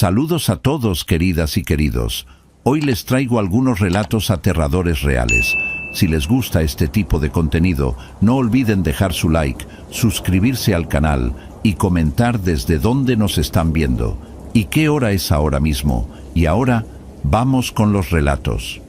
Saludos a todos, queridas y queridos. Hoy les traigo algunos relatos aterradores reales. Si les gusta este tipo de contenido, no olviden dejar su like, suscribirse al canal y comentar desde dónde nos están viendo y qué hora es ahora mismo. Y ahora, vamos con los relatos.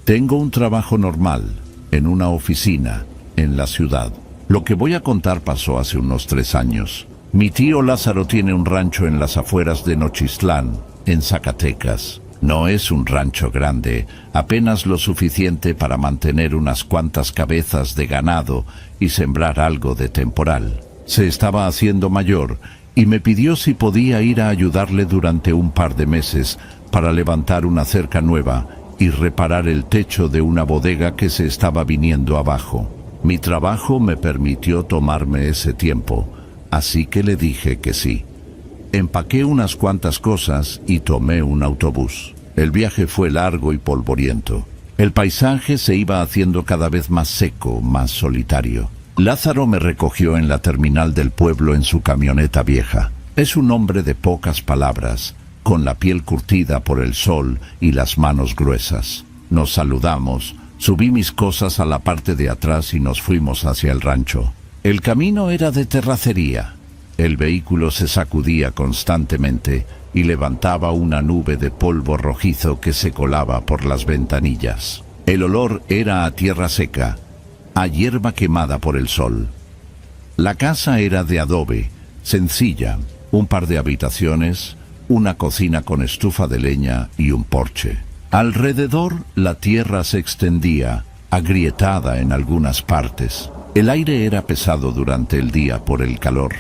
Tengo un trabajo normal, en una oficina, en la ciudad. Lo que voy a contar pasó hace unos 3 años. Mi tío Lázaro tiene un rancho en las afueras de Nochistlán, en Zacatecas. No es un rancho grande, apenas lo suficiente para mantener unas cuantas cabezas de ganado y sembrar algo de temporal. Se estaba haciendo mayor y me pidió si podía ir a ayudarle durante un par de meses para levantar una cerca nueva y reparar el techo de una bodega que se estaba viniendo abajo. Mi trabajo me permitió tomarme ese tiempo, así que le dije que sí. Empaqué unas cuantas cosas y tomé un autobús. El viaje fue largo y polvoriento. El paisaje se iba haciendo cada vez más seco, más solitario. Lázaro me recogió en la terminal del pueblo en su camioneta vieja. Es un hombre de pocas palabras, con la piel curtida por el sol y las manos gruesas. Nos saludamos, subí mis cosas a la parte de atrás y nos fuimos hacia el rancho. El camino era de terracería. El vehículo se sacudía constantemente y levantaba una nube de polvo rojizo que se colaba por las ventanillas. El olor era a tierra seca, a hierba quemada por el sol. La casa era de adobe, sencilla, un par de habitaciones, una cocina con estufa de leña y un porche. Alrededor la tierra se extendía, agrietada en algunas partes. El aire era pesado durante el día por el calor,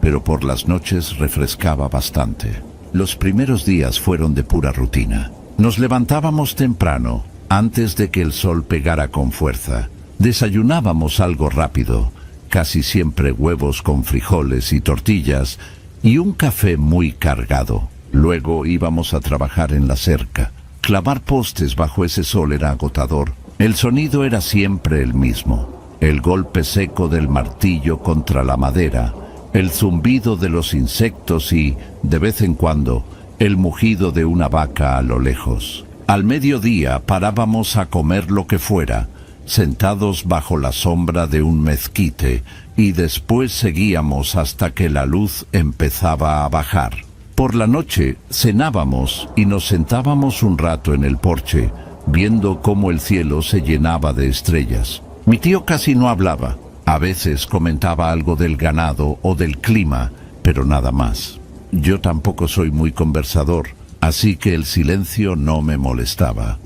pero por las noches refrescaba bastante. Los primeros días fueron de pura rutina. Nos levantábamos temprano, antes de que el sol pegara con fuerza. Desayunábamos algo rápido, casi siempre huevos con frijoles y tortillas, y un café muy cargado. Luego íbamos a trabajar en la cerca. Clavar postes bajo ese sol era agotador. El sonido era siempre el mismo. El golpe seco del martillo contra la madera, el zumbido de los insectos y, de vez en cuando, el mugido de una vaca a lo lejos. Al mediodía parábamos a comer lo que fuera, sentados bajo la sombra de un mezquite, y después seguíamos hasta que la luz empezaba a bajar. Por la noche cenábamos y nos sentábamos un rato en el porche, viendo cómo el cielo se llenaba de estrellas. Mi tío casi no hablaba. A veces comentaba algo del ganado o del clima, pero nada más. Yo tampoco soy muy conversador, así que el silencio no me molestaba.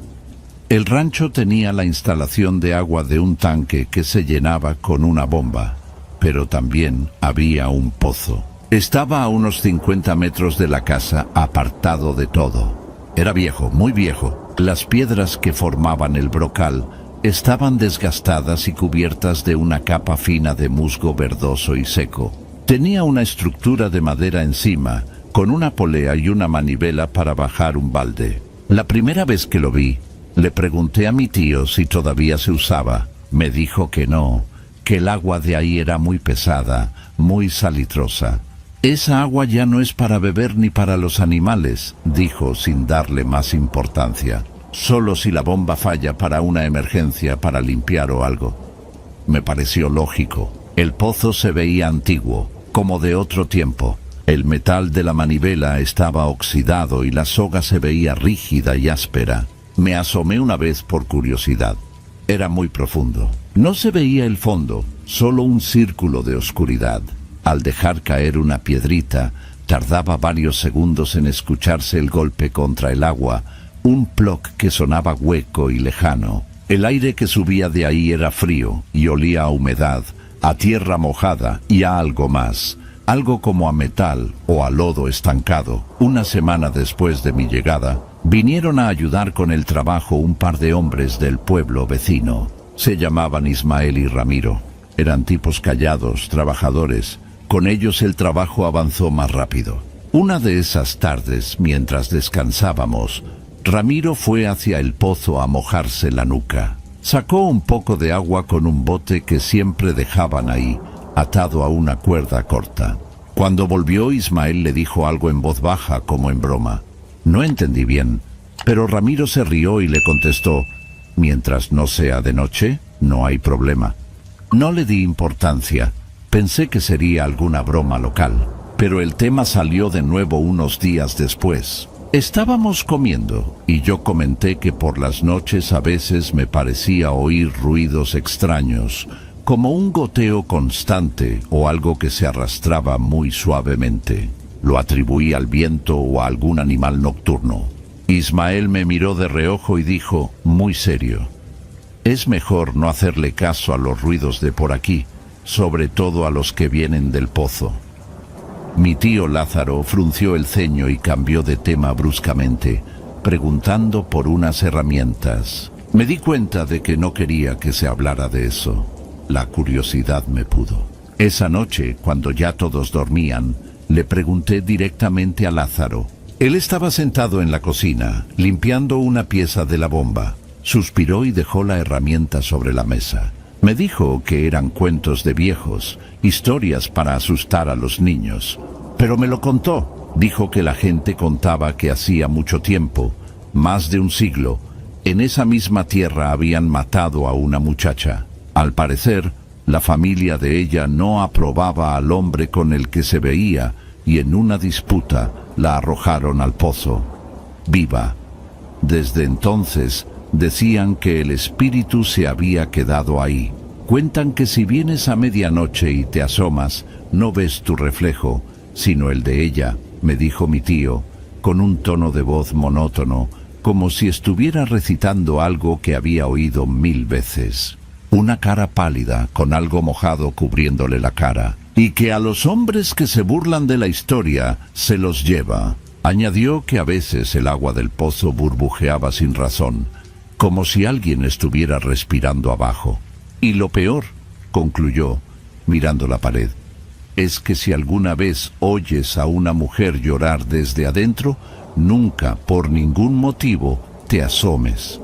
El rancho tenía la instalación de agua de un tanque que se llenaba con una bomba, pero también había un pozo. Estaba a unos 50 metros de la casa, apartado de todo. Era viejo, muy viejo. Las piedras que formaban el brocal estaban desgastadas y cubiertas de una capa fina de musgo verdoso y seco. Tenía una estructura de madera encima, con una polea y una manivela para bajar un balde. La primera vez que lo vi, le pregunté a mi tío si todavía se usaba. Me dijo que no, que el agua de ahí era muy pesada, muy salitrosa. Esa agua ya no es para beber ni para los animales, dijo sin darle más importancia. Solo si la bomba falla para una emergencia, para limpiar o algo. Me pareció lógico. El pozo se veía antiguo, como de otro tiempo. El metal de la manivela estaba oxidado y la soga se veía rígida y áspera. Me asomé una vez por curiosidad. Era muy profundo. No se veía el fondo, solo un círculo de oscuridad. Al dejar caer una piedrita, tardaba varios segundos en escucharse el golpe contra el agua, un ploc que sonaba hueco y lejano. El aire que subía de ahí era frío y olía a humedad, a tierra mojada y a algo más, algo como a metal o a lodo estancado. Una semana después de mi llegada, vinieron a ayudar con el trabajo un par de hombres del pueblo vecino. Se llamaban Ismael y Ramiro. Eran tipos callados, trabajadores. Con ellos el trabajo avanzó más rápido. Una de esas tardes, mientras descansábamos, Ramiro fue hacia el pozo a mojarse la nuca. Sacó un poco de agua con un bote que siempre dejaban ahí, atado a una cuerda corta. Cuando volvió, Ismael le dijo algo en voz baja, como en broma. No entendí bien, pero Ramiro se rió y le contestó: «Mientras no sea de noche, no hay problema». No le di importancia. Pensé que sería alguna broma local, pero el tema salió de nuevo unos días después. Estábamos comiendo y yo comenté que por las noches a veces me parecía oír ruidos extraños, como un goteo constante o algo que se arrastraba muy suavemente. Lo atribuí al viento o a algún animal nocturno. Ismael me miró de reojo y dijo, muy serio: «Es mejor no hacerle caso a los ruidos de por aquí, sobre todo a los que vienen del pozo». Mi tío Lázaro frunció el ceño y cambió de tema bruscamente, preguntando por unas herramientas. Me di cuenta de que no quería que se hablara de eso. La curiosidad me pudo. Esa noche, cuando ya todos dormían, le pregunté directamente a Lázaro. Él estaba sentado en la cocina, limpiando una pieza de la bomba. Suspiró y dejó la herramienta sobre la mesa. Me dijo que eran cuentos de viejos, historias para asustar a los niños. Pero me lo contó. Dijo que la gente contaba que hacía mucho tiempo, más de un siglo, en esa misma tierra habían matado a una muchacha. Al parecer, la familia de ella no aprobaba al hombre con el que se veía y en una disputa la arrojaron al pozo, viva. Desde entonces, decían que el espíritu se había quedado ahí. Cuentan que si vienes a medianoche y te asomas, no ves tu reflejo, sino el de ella, me dijo mi tío, con un tono de voz monótono, como si estuviera recitando algo que había oído 1000 veces. Una cara pálida, con algo mojado cubriéndole la cara, y que a los hombres que se burlan de la historia se los lleva. Añadió que a veces el agua del pozo burbujeaba sin razón, como si alguien estuviera respirando abajo. Y lo peor, concluyó, mirando la pared, es que si alguna vez oyes a una mujer llorar desde adentro, nunca, por ningún motivo, te asomes.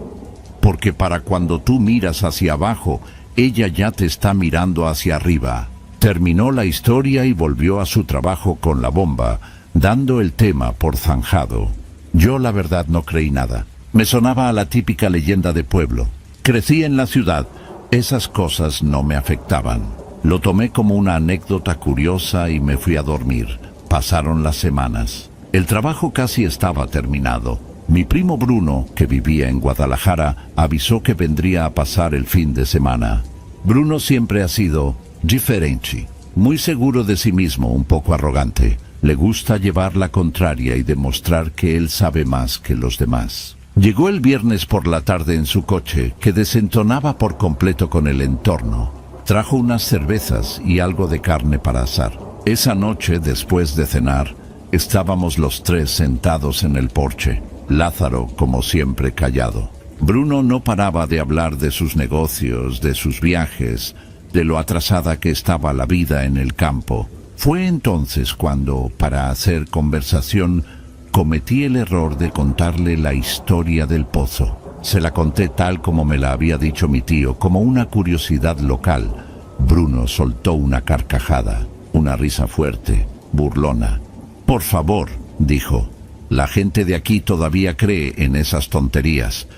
Porque para cuando tú miras hacia abajo, ella ya te está mirando hacia arriba. Terminó la historia y volvió a su trabajo con la bomba, dando el tema por zanjado. Yo la verdad no creí nada. Me sonaba a la típica leyenda de pueblo. Crecí en la ciudad. Esas cosas no me afectaban. Lo tomé como una anécdota curiosa y me fui a dormir. Pasaron las semanas. El trabajo casi estaba terminado. Mi primo Bruno, que vivía en Guadalajara, avisó que vendría a pasar el fin de semana. Bruno siempre ha sido diferente, muy seguro de sí mismo, un poco arrogante. Le gusta llevar la contraria y demostrar que él sabe más que los demás. Llegó el viernes por la tarde en su coche, que desentonaba por completo con el entorno. Trajo unas cervezas y algo de carne para asar. Esa noche, después de cenar, estábamos los tres sentados en el porche. Lázaro, como siempre, callado. Bruno no paraba de hablar de sus negocios, de sus viajes, de lo atrasada que estaba la vida en el campo. Fue entonces cuando, para hacer conversación, cometí el error de contarle la historia del pozo. Se la conté tal como me la había dicho mi tío, como una curiosidad local. Bruno soltó una carcajada, una risa fuerte, burlona. «Por favor», dijo, «la gente de aquí todavía cree en esas tonterías.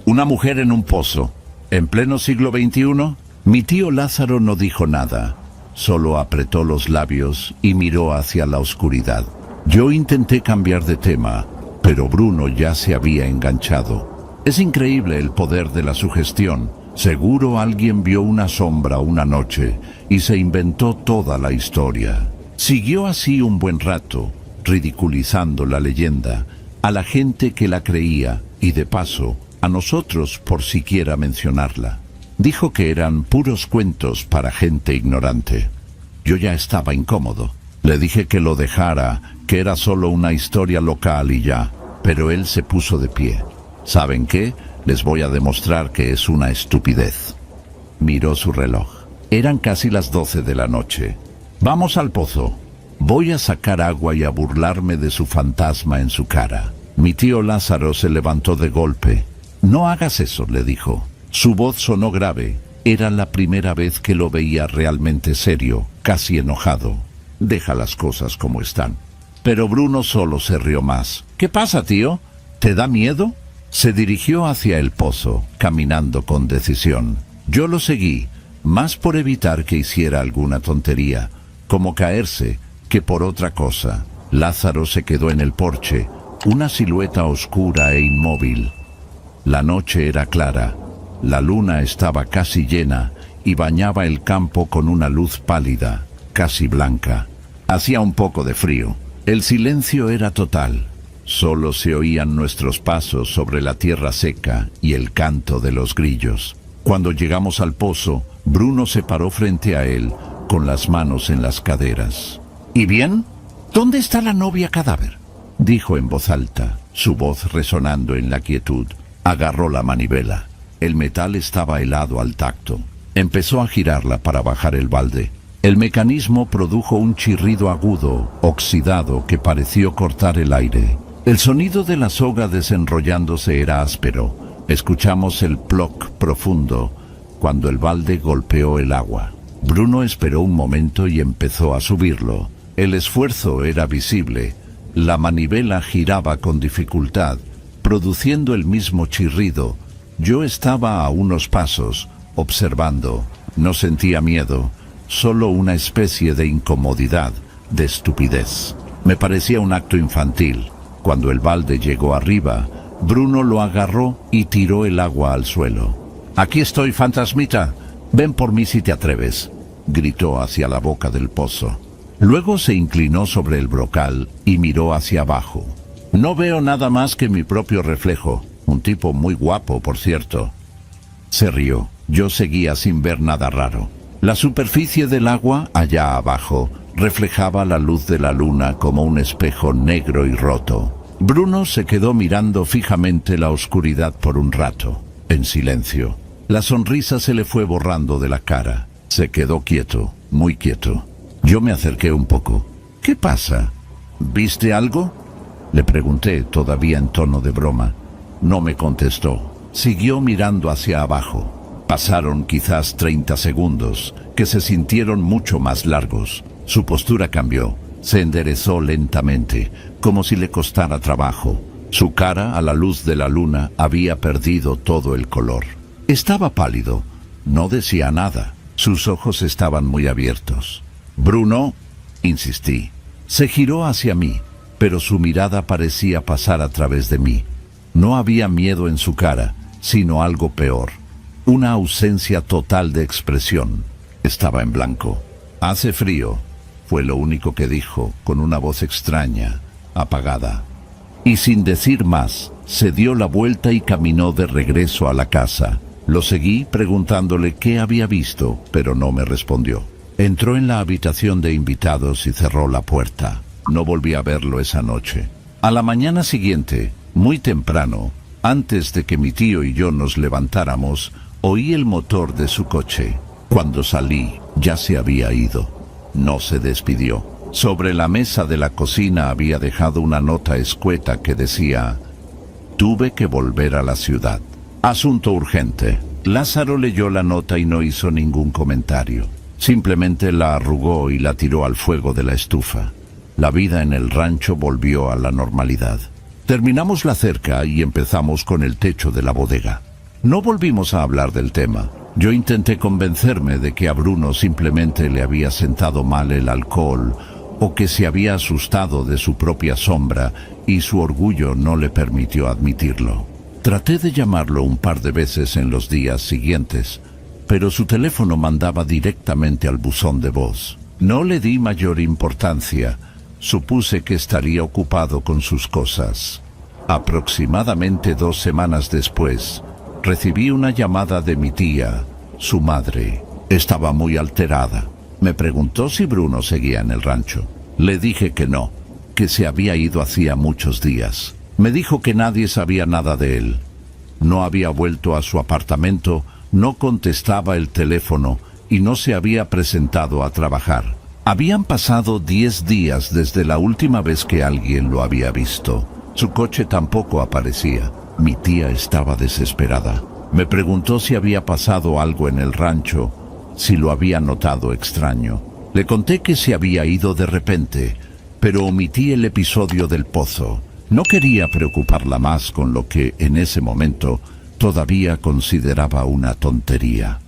¿Una mujer en un pozo, en pleno siglo XXI?» Mi tío Lázaro no dijo nada, solo apretó los labios y miró hacia la oscuridad. Yo intenté cambiar de tema, pero Bruno ya se había enganchado. Es increíble el poder de la sugestión. Seguro alguien vio una sombra una noche y se inventó toda la historia. Siguió así un buen rato, ridiculizando la leyenda, a la gente que la creía y de paso a nosotros por siquiera mencionarla. Dijo que eran puros cuentos para gente ignorante. Yo ya estaba incómodo. Le dije que lo dejara, que era solo una historia local y ya, pero él se puso de pie. ¿Saben qué? Les voy a demostrar que es una estupidez. Miró su reloj. Eran casi las 12 de la noche. «Vamos al pozo. Voy a sacar agua y a burlarme de su fantasma en su cara». Mi tío Lázaro se levantó de golpe. «No hagas eso», le dijo. Su voz sonó grave. Era la primera vez que lo veía realmente serio, casi enojado. Deja las cosas como están. Pero Bruno solo se rió más. ¿Qué pasa, tío? ¿Te da miedo? Se dirigió hacia el pozo, caminando con decisión. Yo lo seguí, más por evitar que hiciera alguna tontería, como caerse, que por otra cosa. Lázaro se quedó en el porche, una silueta oscura e inmóvil. La noche era clara, la luna estaba casi llena y bañaba el campo con una luz pálida, casi blanca. Hacía un poco de frío. El silencio era total. Solo se oían nuestros pasos sobre la tierra seca y el canto de los grillos. Cuando llegamos al pozo, Bruno se paró frente a él, con las manos en las caderas. ¿Y bien? ¿Dónde está la novia cadáver?, dijo en voz alta, su voz resonando en la quietud. Agarró la manivela. El metal estaba helado al tacto. Empezó a girarla para bajar el balde. El mecanismo produjo un chirrido agudo, oxidado, que pareció cortar el aire. El sonido de la soga desenrollándose era áspero. Escuchamos el ploc profundo cuando el balde golpeó el agua. Bruno esperó un momento y empezó a subirlo. El esfuerzo era visible. La manivela giraba con dificultad, produciendo el mismo chirrido. Yo estaba a unos pasos, observando. No sentía miedo, solo una especie de incomodidad, de estupidez. Me parecía un acto infantil. Cuando el balde llegó arriba, Bruno lo agarró y tiró el agua al suelo. «Aquí estoy, fantasmita. Ven por mí si te atreves», gritó hacia la boca del pozo. Luego se inclinó sobre el brocal y miró hacia abajo. «No veo nada más que mi propio reflejo. Un tipo muy guapo, por cierto». Se rió. Yo seguía sin ver nada raro. La superficie del agua, allá abajo, reflejaba la luz de la luna como un espejo negro y roto. Bruno se quedó mirando fijamente la oscuridad por un rato, en silencio. La sonrisa se le fue borrando de la cara. Se quedó quieto, muy quieto. Yo me acerqué un poco. «¿Qué pasa? ¿Viste algo?», le pregunté, todavía en tono de broma. No me contestó. Siguió mirando hacia abajo. Pasaron quizás 30 segundos, que se sintieron mucho más largos. Su postura cambió. Se enderezó lentamente, como si le costara trabajo. Su cara, a la luz de la luna, había perdido todo el color. Estaba pálido. No decía nada. Sus ojos estaban muy abiertos. «Bruno», insistí. Se giró hacia mí, pero su mirada parecía pasar a través de mí. No había miedo en su cara, sino algo peor. Una ausencia total de expresión. Estaba en blanco. «Hace frío», fue lo único que dijo, con una voz extraña, apagada. Y sin decir más, se dio la vuelta y caminó de regreso a la casa. Lo seguí preguntándole qué había visto, pero no me respondió. Entró en la habitación de invitados y cerró la puerta. No volví a verlo esa noche. A la mañana siguiente, muy temprano, antes de que mi tío y yo nos levantáramos, oí el motor de su coche. Cuando salí, ya se había ido. No se despidió. Sobre la mesa de la cocina había dejado una nota escueta que decía: «Tuve que volver a la ciudad. Asunto urgente». Lázaro leyó la nota y no hizo ningún comentario. Simplemente la arrugó y la tiró al fuego de la estufa. La vida en el rancho volvió a la normalidad. Terminamos la cerca y empezamos con el techo de la bodega. No volvimos a hablar del tema. Yo intenté convencerme de que a Bruno simplemente le había sentado mal el alcohol o que se había asustado de su propia sombra y su orgullo no le permitió admitirlo. Traté de llamarlo un par de veces en los días siguientes, pero su teléfono mandaba directamente al buzón de voz. No le di mayor importancia. Supuse que estaría ocupado con sus cosas. Aproximadamente 2 semanas después, recibí una llamada de mi tía, su madre. Estaba muy alterada. Me preguntó si Bruno seguía en el rancho. Le dije que no, que se había ido hacía muchos días. Me dijo que nadie sabía nada de él. No había vuelto a su apartamento, no contestaba el teléfono y no se había presentado a trabajar. Habían pasado 10 días desde la última vez que alguien lo había visto. Su coche tampoco aparecía. Mi tía estaba desesperada. Me preguntó si había pasado algo en el rancho, si lo había notado extraño. Le conté que se había ido de repente, pero omití el episodio del pozo. No quería preocuparla más con lo que, en ese momento, todavía consideraba una tontería.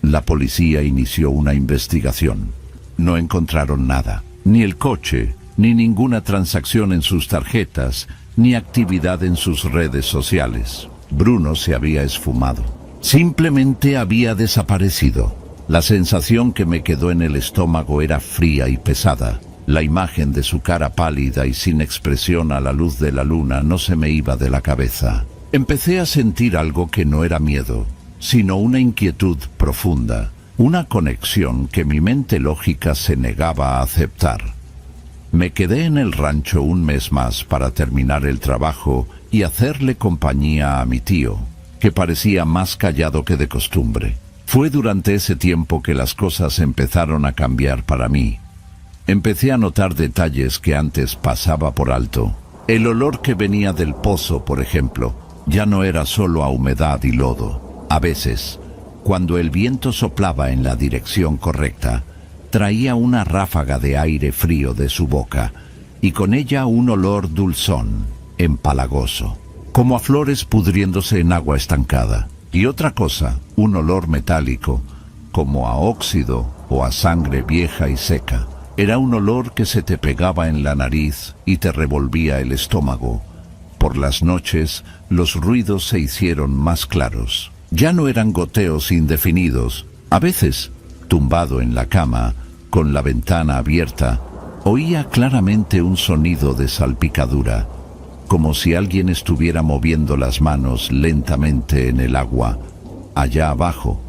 La policía inició una investigación. No encontraron nada, ni el coche, ni ninguna transacción en sus tarjetas, ni actividad en sus redes sociales. Bruno se había esfumado. Simplemente había desaparecido. La sensación que me quedó en el estómago era fría y pesada. La imagen de su cara pálida y sin expresión a la luz de la luna no se me iba de la cabeza. Empecé a sentir algo que no era miedo, sino una inquietud profunda, una conexión que mi mente lógica se negaba a aceptar. Me quedé en el rancho un mes más para terminar el trabajo y hacerle compañía a mi tío, que parecía más callado que de costumbre. Fue durante ese tiempo que las cosas empezaron a cambiar para mí. Empecé a notar detalles que antes pasaba por alto. El olor que venía del pozo, por ejemplo, ya no era solo a humedad y lodo. A veces, cuando el viento soplaba en la dirección correcta, traía una ráfaga de aire frío de su boca, y con ella un olor dulzón, empalagoso, como a flores pudriéndose en agua estancada. Y otra cosa, un olor metálico, como a óxido o a sangre vieja y seca. Era un olor que se te pegaba en la nariz y te revolvía el estómago. Por las noches, los ruidos se hicieron más claros. Ya no eran goteos indefinidos. A veces, tumbado en la cama, con la ventana abierta, oía claramente un sonido de salpicadura, como si alguien estuviera moviendo las manos lentamente en el agua, allá abajo,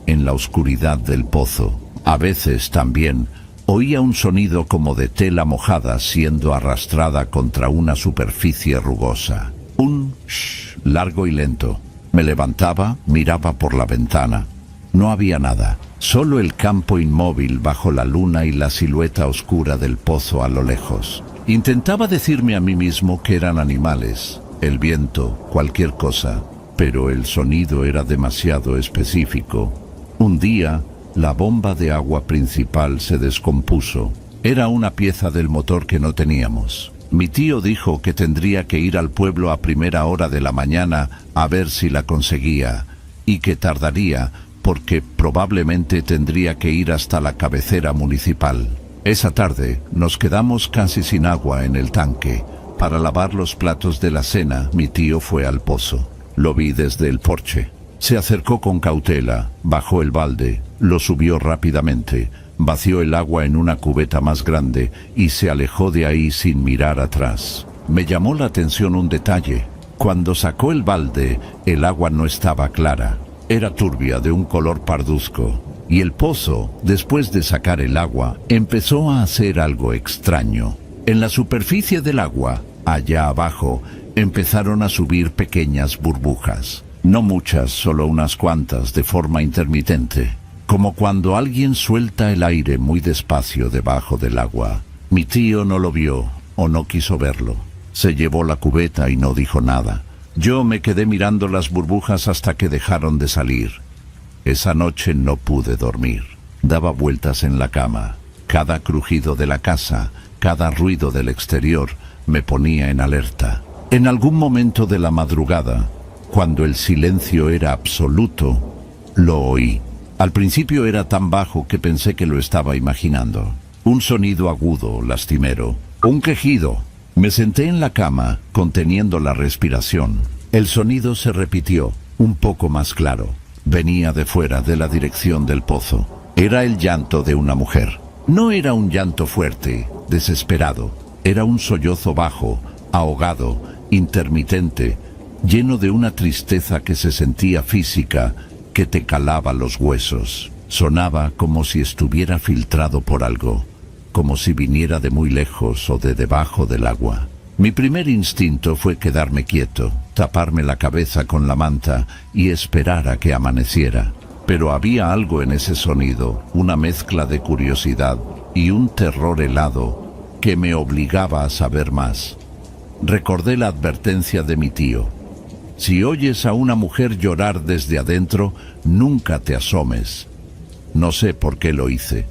en la oscuridad del pozo. A veces también oía un sonido como de tela mojada siendo arrastrada contra una superficie rugosa. Un shh largo y lento. Me levantaba, miraba por la ventana. No había nada, solo el campo inmóvil bajo la luna y la silueta oscura del pozo a lo lejos. Intentaba decirme a mí mismo que eran animales, el viento, cualquier cosa, pero el sonido era demasiado específico. Un día, la bomba de agua principal se descompuso. Era una pieza del motor que no teníamos. Mi tío dijo que tendría que ir al pueblo a primera hora de la mañana a ver si la conseguía, y que tardaría porque probablemente tendría que ir hasta la cabecera municipal. Esa tarde nos quedamos casi sin agua en el tanque. Para lavar los platos de la cena, mi tío fue al pozo. Lo vi desde el porche. Se acercó con cautela, bajó el balde, lo subió rápidamente, vació el agua en una cubeta más grande y se alejó de ahí sin mirar atrás. Me llamó la atención un detalle. Cuando sacó el balde, el agua no estaba clara. Era turbia, de un color parduzco. Y el pozo, después de sacar el agua, empezó a hacer algo extraño. En la superficie del agua, allá abajo, empezaron a subir pequeñas burbujas. No muchas, solo unas cuantas, de forma intermitente. Como cuando alguien suelta el aire muy despacio debajo del agua. Mi tío no lo vio, o no quiso verlo. Se llevó la cubeta y no dijo nada. Yo me quedé mirando las burbujas hasta que dejaron de salir. Esa noche no pude dormir. Daba vueltas en la cama. Cada crujido de la casa, cada ruido del exterior, me ponía en alerta. En algún momento de la madrugada, cuando el silencio era absoluto, lo oí. Al principio era tan bajo que pensé que lo estaba imaginando. Un sonido agudo, lastimero. Un quejido. Me senté en la cama, conteniendo la respiración. El sonido se repitió, un poco más claro. Venía de fuera, de la dirección del pozo. Era el llanto de una mujer. No era un llanto fuerte, desesperado. Era un sollozo bajo, ahogado, intermitente, lleno de una tristeza que se sentía física, que te calaba los huesos. Sonaba como si estuviera filtrado por algo, como si viniera de muy lejos o de debajo del agua. Mi primer instinto fue quedarme quieto, taparme la cabeza con la manta y esperar a que amaneciera. Pero había algo en ese sonido, una mezcla de curiosidad y un terror helado que me obligaba a saber más. Recordé la advertencia de mi tío. Si oyes a una mujer llorar desde adentro, nunca te asomes. No sé por qué lo hice.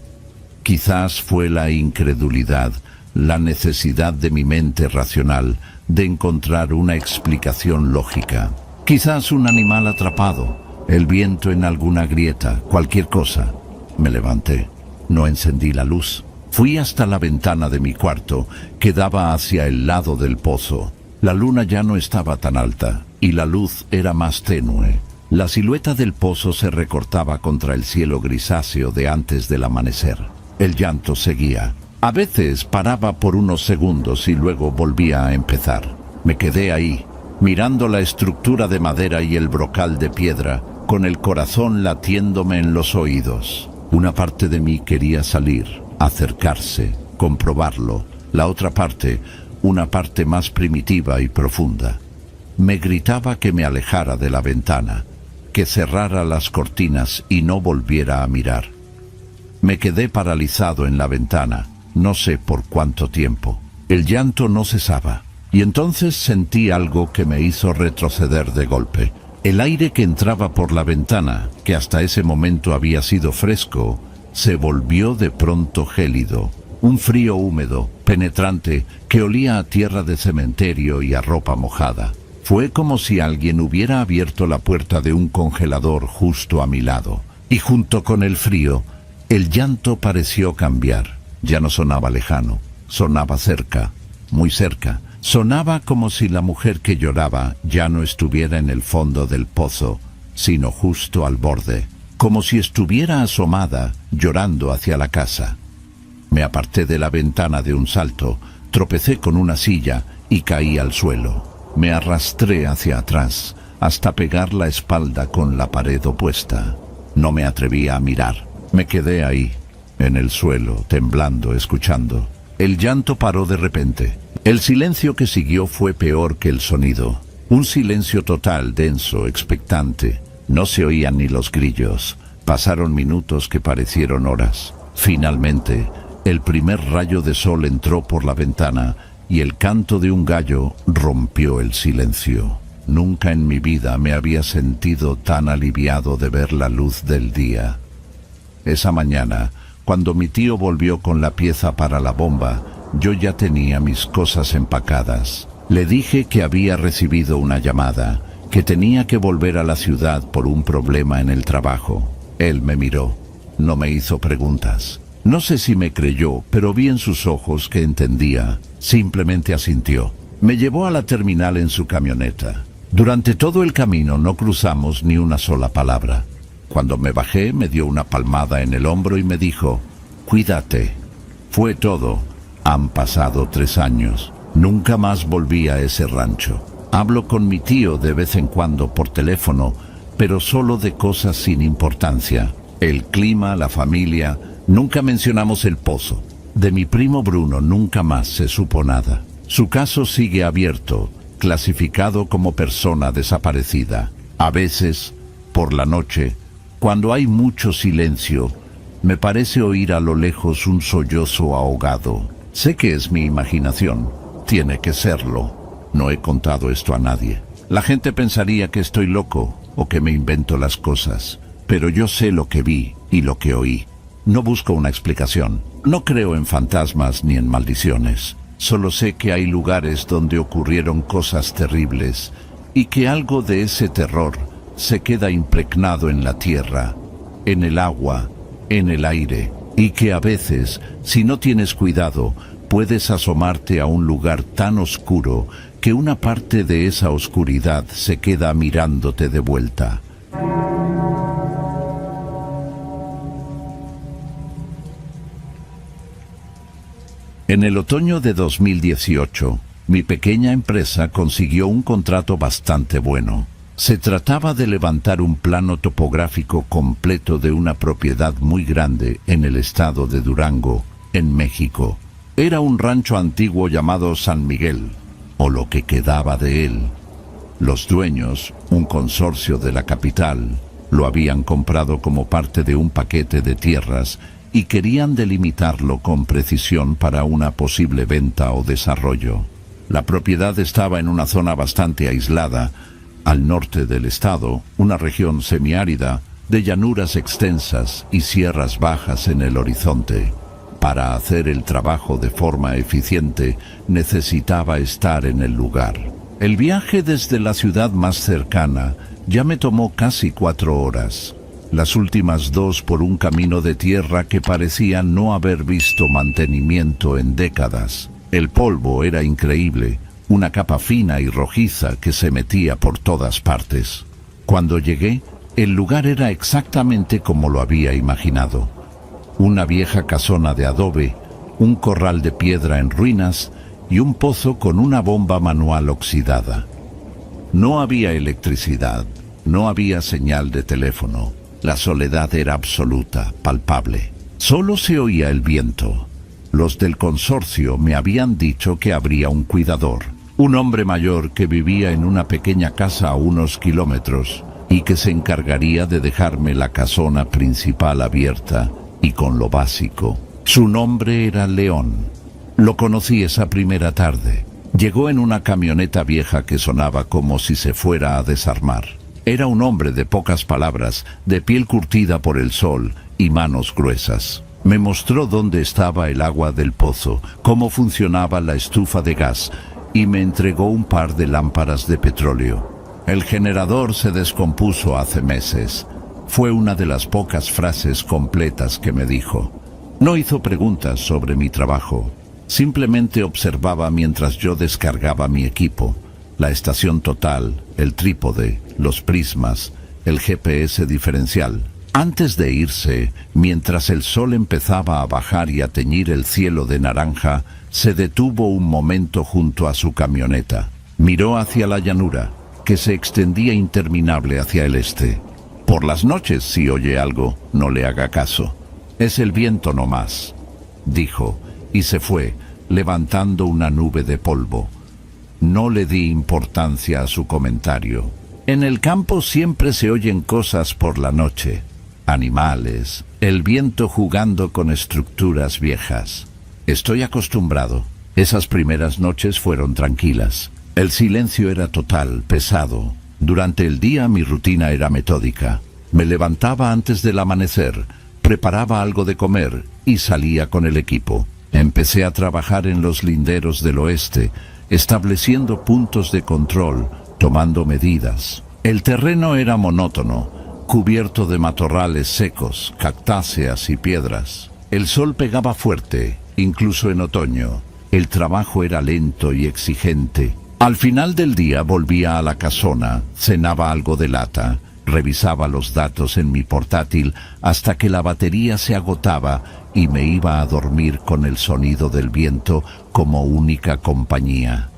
Quizás fue la incredulidad, la necesidad de mi mente racional de encontrar una explicación lógica. Quizás un animal atrapado, el viento en alguna grieta, cualquier cosa. Me levanté. No encendí la luz. Fui hasta la ventana de mi cuarto, que daba hacia el lado del pozo. La luna ya no estaba tan alta, y la luz era más tenue. La silueta del pozo se recortaba contra el cielo grisáceo de antes del amanecer. El llanto seguía. A veces paraba por unos segundos y luego volvía a empezar. Me quedé ahí, mirando la estructura de madera y el brocal de piedra, con el corazón latiéndome en los oídos. Una parte de mí quería salir, acercarse, comprobarlo. La otra parte, una parte más primitiva y profunda, me gritaba que me alejara de la ventana, que cerrara las cortinas y no volviera a mirar. Me quedé paralizado en la ventana, no sé por cuánto tiempo. El llanto no cesaba, y entonces sentí algo que me hizo retroceder de golpe. El aire que entraba por la ventana, que hasta ese momento había sido fresco, se volvió de pronto gélido. Un frío húmedo, penetrante, que olía a tierra de cementerio y a ropa mojada. Fue como si alguien hubiera abierto la puerta de un congelador justo a mi lado. Y junto con el frío, el llanto pareció cambiar. Ya no sonaba lejano, sonaba cerca, muy cerca. Sonaba como si la mujer que lloraba ya no estuviera en el fondo del pozo, sino justo al borde, como si estuviera asomada, llorando hacia la casa. Me aparté de la ventana de un salto, tropecé con una silla y caí al suelo. Me arrastré hacia atrás, hasta pegar la espalda con la pared opuesta. No me atrevía a mirar. Me quedé ahí, en el suelo, temblando, escuchando. El llanto paró de repente. El silencio que siguió fue peor que el sonido. Un silencio total, denso, expectante. No se oían ni los grillos. Pasaron minutos que parecieron horas. Finalmente, el primer rayo de sol entró por la ventana y el canto de un gallo rompió el silencio. Nunca en mi vida me había sentido tan aliviado de ver la luz del día. Esa mañana, cuando mi tío volvió con la pieza para la bomba, yo ya tenía mis cosas empacadas. Le dije que había recibido una llamada, que tenía que volver a la ciudad por un problema en el trabajo. Él me miró, no me hizo preguntas. No sé si me creyó, pero vi en sus ojos que entendía. Simplemente asintió. Me llevó a la terminal en su camioneta. Durante todo el camino no cruzamos ni una sola palabra. Cuando me bajé, me dio una palmada en el hombro y me dijo, «Cuídate». Fue todo. Han pasado 3 años. Nunca más volví a ese rancho. Hablo con mi tío de vez en cuando por teléfono, pero solo de cosas sin importancia. El clima, la familia. Nunca mencionamos el pozo. De mi primo Bruno nunca más se supo nada. Su caso sigue abierto, clasificado como persona desaparecida. A veces, por la noche, cuando hay mucho silencio, me parece oír a lo lejos un sollozo ahogado. Sé que es mi imaginación. Tiene que serlo. No he contado esto a nadie. La gente pensaría que estoy loco o que me invento las cosas. Pero yo sé lo que vi y lo que oí. No busco una explicación. No creo en fantasmas ni en maldiciones. Solo sé que hay lugares donde ocurrieron cosas terribles y que algo de ese terror se queda impregnado en la tierra, en el agua, en el aire, y que a veces, si no tienes cuidado, puedes asomarte a un lugar tan oscuro que una parte de esa oscuridad se queda mirándote de vuelta. En el otoño de 2018, mi pequeña empresa consiguió un contrato bastante bueno. Se trataba de levantar un plano topográfico completo de una propiedad muy grande en el estado de Durango, en México. Era un rancho antiguo llamado San Miguel, o lo que quedaba de él. Los dueños, un consorcio de la capital, lo habían comprado como parte de un paquete de tierras y querían delimitarlo con precisión para una posible venta o desarrollo. La propiedad estaba en una zona bastante aislada, Al norte del estado, una región semiárida, de llanuras extensas y sierras bajas en el horizonte. Para hacer el trabajo de forma eficiente, necesitaba estar en el lugar. El viaje desde la ciudad más cercana ya me tomó casi 4 horas. Las últimas 2 por un camino de tierra que parecía no haber visto mantenimiento en décadas. El polvo era increíble, una capa fina y rojiza que se metía por todas partes. Cuando llegué, el lugar era exactamente como lo había imaginado. Una vieja casona de adobe, un corral de piedra en ruinas y un pozo con una bomba manual oxidada. No había electricidad, no había señal de teléfono. La soledad era absoluta, palpable. Solo se oía el viento. Los del consorcio me habían dicho que habría un cuidador, un hombre mayor que vivía en una pequeña casa a unos kilómetros y que se encargaría de dejarme la casona principal abierta y con lo básico. Su nombre era León. Lo conocí esa primera tarde. Llegó en una camioneta vieja que sonaba como si se fuera a desarmar. Era un hombre de pocas palabras, de piel curtida por el sol y manos gruesas. Me mostró dónde estaba el agua del pozo, cómo funcionaba la estufa de gas, y me entregó un par de lámparas de petróleo. El generador se descompuso hace meses. Fue una de las pocas frases completas que me dijo. No hizo preguntas sobre mi trabajo. Simplemente observaba mientras yo descargaba mi equipo. La estación total, el trípode, los prismas, el GPS diferencial. Antes de irse, mientras el sol empezaba a bajar y a teñir el cielo de naranja, se detuvo un momento junto a su camioneta. Miró hacia la llanura, que se extendía interminable hacia el este. Por las noches, si oye algo, no le haga caso. Es el viento nomás, dijo, y se fue, levantando una nube de polvo. No le di importancia a su comentario. En el campo siempre se oyen cosas por la noche. Animales, el viento jugando con estructuras viejas. Estoy acostumbrado. Esas primeras noches fueron tranquilas. El silencio era total, pesado. Durante el día mi rutina era metódica. Me levantaba antes del amanecer, preparaba algo de comer y salía con el equipo. Empecé a trabajar en los linderos del oeste, estableciendo puntos de control, tomando medidas. El terreno era monótono, cubierto de matorrales secos, cactáceas y piedras. El sol pegaba fuerte, incluso en otoño. El trabajo era lento y exigente. Al final del día volvía a la casona, cenaba algo de lata, revisaba los datos en mi portátil hasta que la batería se agotaba y me iba a dormir con el sonido del viento como única compañía.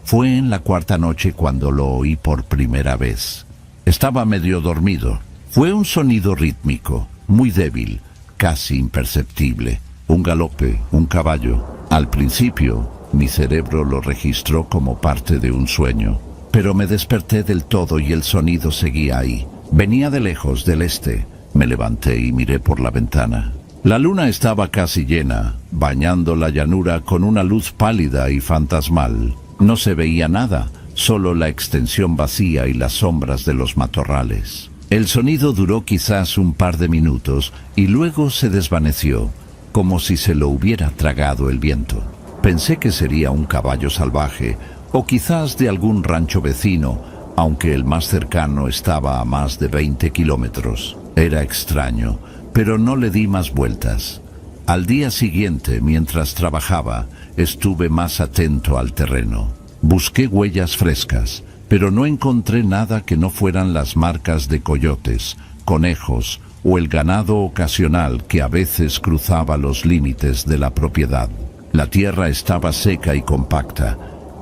Fue en la 4ª noche cuando lo oí por primera vez. Estaba medio dormido. Fue un sonido rítmico, muy débil, casi imperceptible. Un galope, un caballo. Al principio, mi cerebro lo registró como parte de un sueño, pero me desperté del todo y el sonido seguía ahí. Venía de lejos, del este. Me levanté y miré por la ventana. La luna estaba casi llena, bañando la llanura con una luz pálida y fantasmal. No se veía nada, solo la extensión vacía y las sombras de los matorrales. El sonido duró quizás un par de minutos y luego se desvaneció, como si se lo hubiera tragado el viento. Pensé que sería un caballo salvaje, o quizás de algún rancho vecino, aunque el más cercano estaba a más de 20 kilómetros. Era extraño, pero no le di más vueltas. Al día siguiente, mientras trabajaba, estuve más atento al terreno. Busqué huellas frescas, pero no encontré nada que no fueran las marcas de coyotes, conejos o el ganado ocasional que a veces cruzaba los límites de la propiedad. La tierra estaba seca y compacta.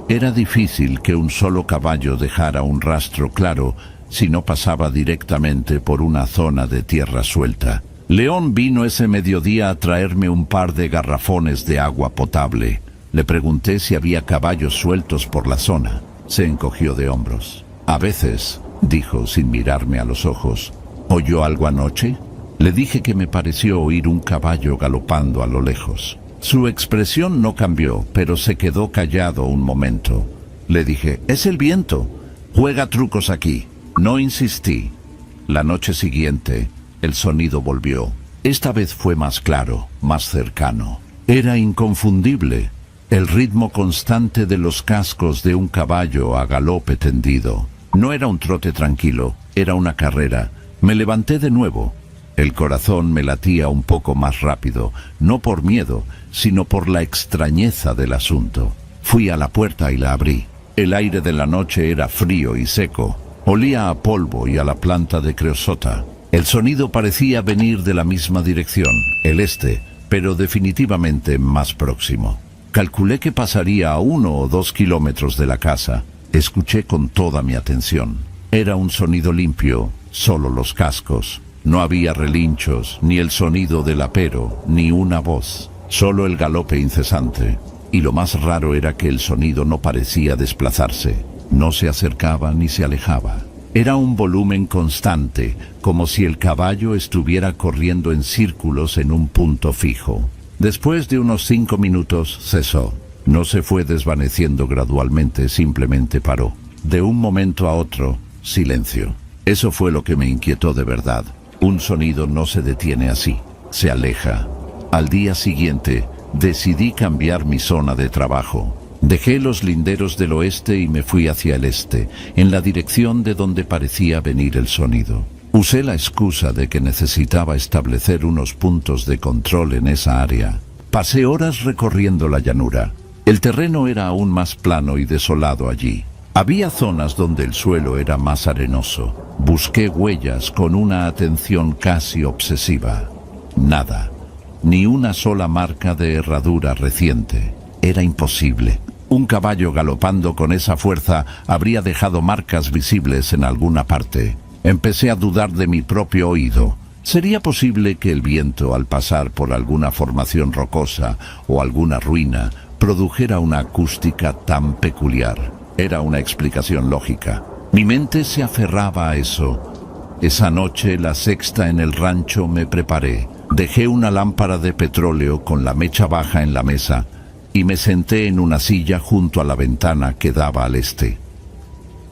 Era difícil que un solo caballo dejara un rastro claro si no pasaba directamente por una zona de tierra suelta. León vino ese mediodía a traerme un par de garrafones de agua potable. Le pregunté si había caballos sueltos por la zona. Se encogió de hombros. A veces, dijo sin mirarme a los ojos. ¿Oyó algo anoche? Le dije que me pareció oír un caballo galopando a lo lejos. Su expresión no cambió, pero se quedó callado un momento. Le dije, «Es el viento». Juega trucos aquí. No insistí. La noche siguiente, el sonido volvió. Esta vez fue más claro, más cercano. Era inconfundible. El ritmo constante de los cascos de un caballo a galope tendido. No era un trote tranquilo, era una carrera. Me levanté de nuevo. El corazón me latía un poco más rápido, no por miedo, sino por la extrañeza del asunto. Fui a la puerta y la abrí. El aire de la noche era frío y seco. Olía a polvo y a la planta de creosota. El sonido parecía venir de la misma dirección, el este, pero definitivamente más próximo. Calculé que pasaría a 1 o 2 kilómetros de la casa. Escuché con toda mi atención. Era un sonido limpio, solo los cascos. No había relinchos, ni el sonido del apero, ni una voz. Solo el galope incesante. Y lo más raro era que el sonido no parecía desplazarse. No se acercaba ni se alejaba. Era un volumen constante, como si el caballo estuviera corriendo en círculos en un punto fijo. Después de unos 5 minutos cesó. No se fue desvaneciendo gradualmente, simplemente paró. De un momento a otro, silencio. Eso fue lo que me inquietó de verdad. Un sonido no se detiene así, se aleja. Al día siguiente, decidí cambiar mi zona de trabajo. Dejé los linderos del oeste y me fui hacia el este, en la dirección de donde parecía venir el sonido. Usé la excusa de que necesitaba establecer unos puntos de control en esa área. Pasé horas recorriendo la llanura. El terreno era aún más plano y desolado allí. Había zonas donde el suelo era más arenoso. Busqué huellas con una atención casi obsesiva. Nada. Ni una sola marca de herradura reciente. Era imposible. Un caballo galopando con esa fuerza habría dejado marcas visibles en alguna parte. Empecé a dudar de mi propio oído. ¿Sería posible que el viento, al pasar por alguna formación rocosa o alguna ruina, produjera una acústica tan peculiar? Era una explicación lógica. Mi mente se aferraba a eso. Esa noche, la sexta en el rancho, me preparé. Dejé una lámpara de petróleo con la mecha baja en la mesa y me senté en una silla junto a la ventana que daba al este.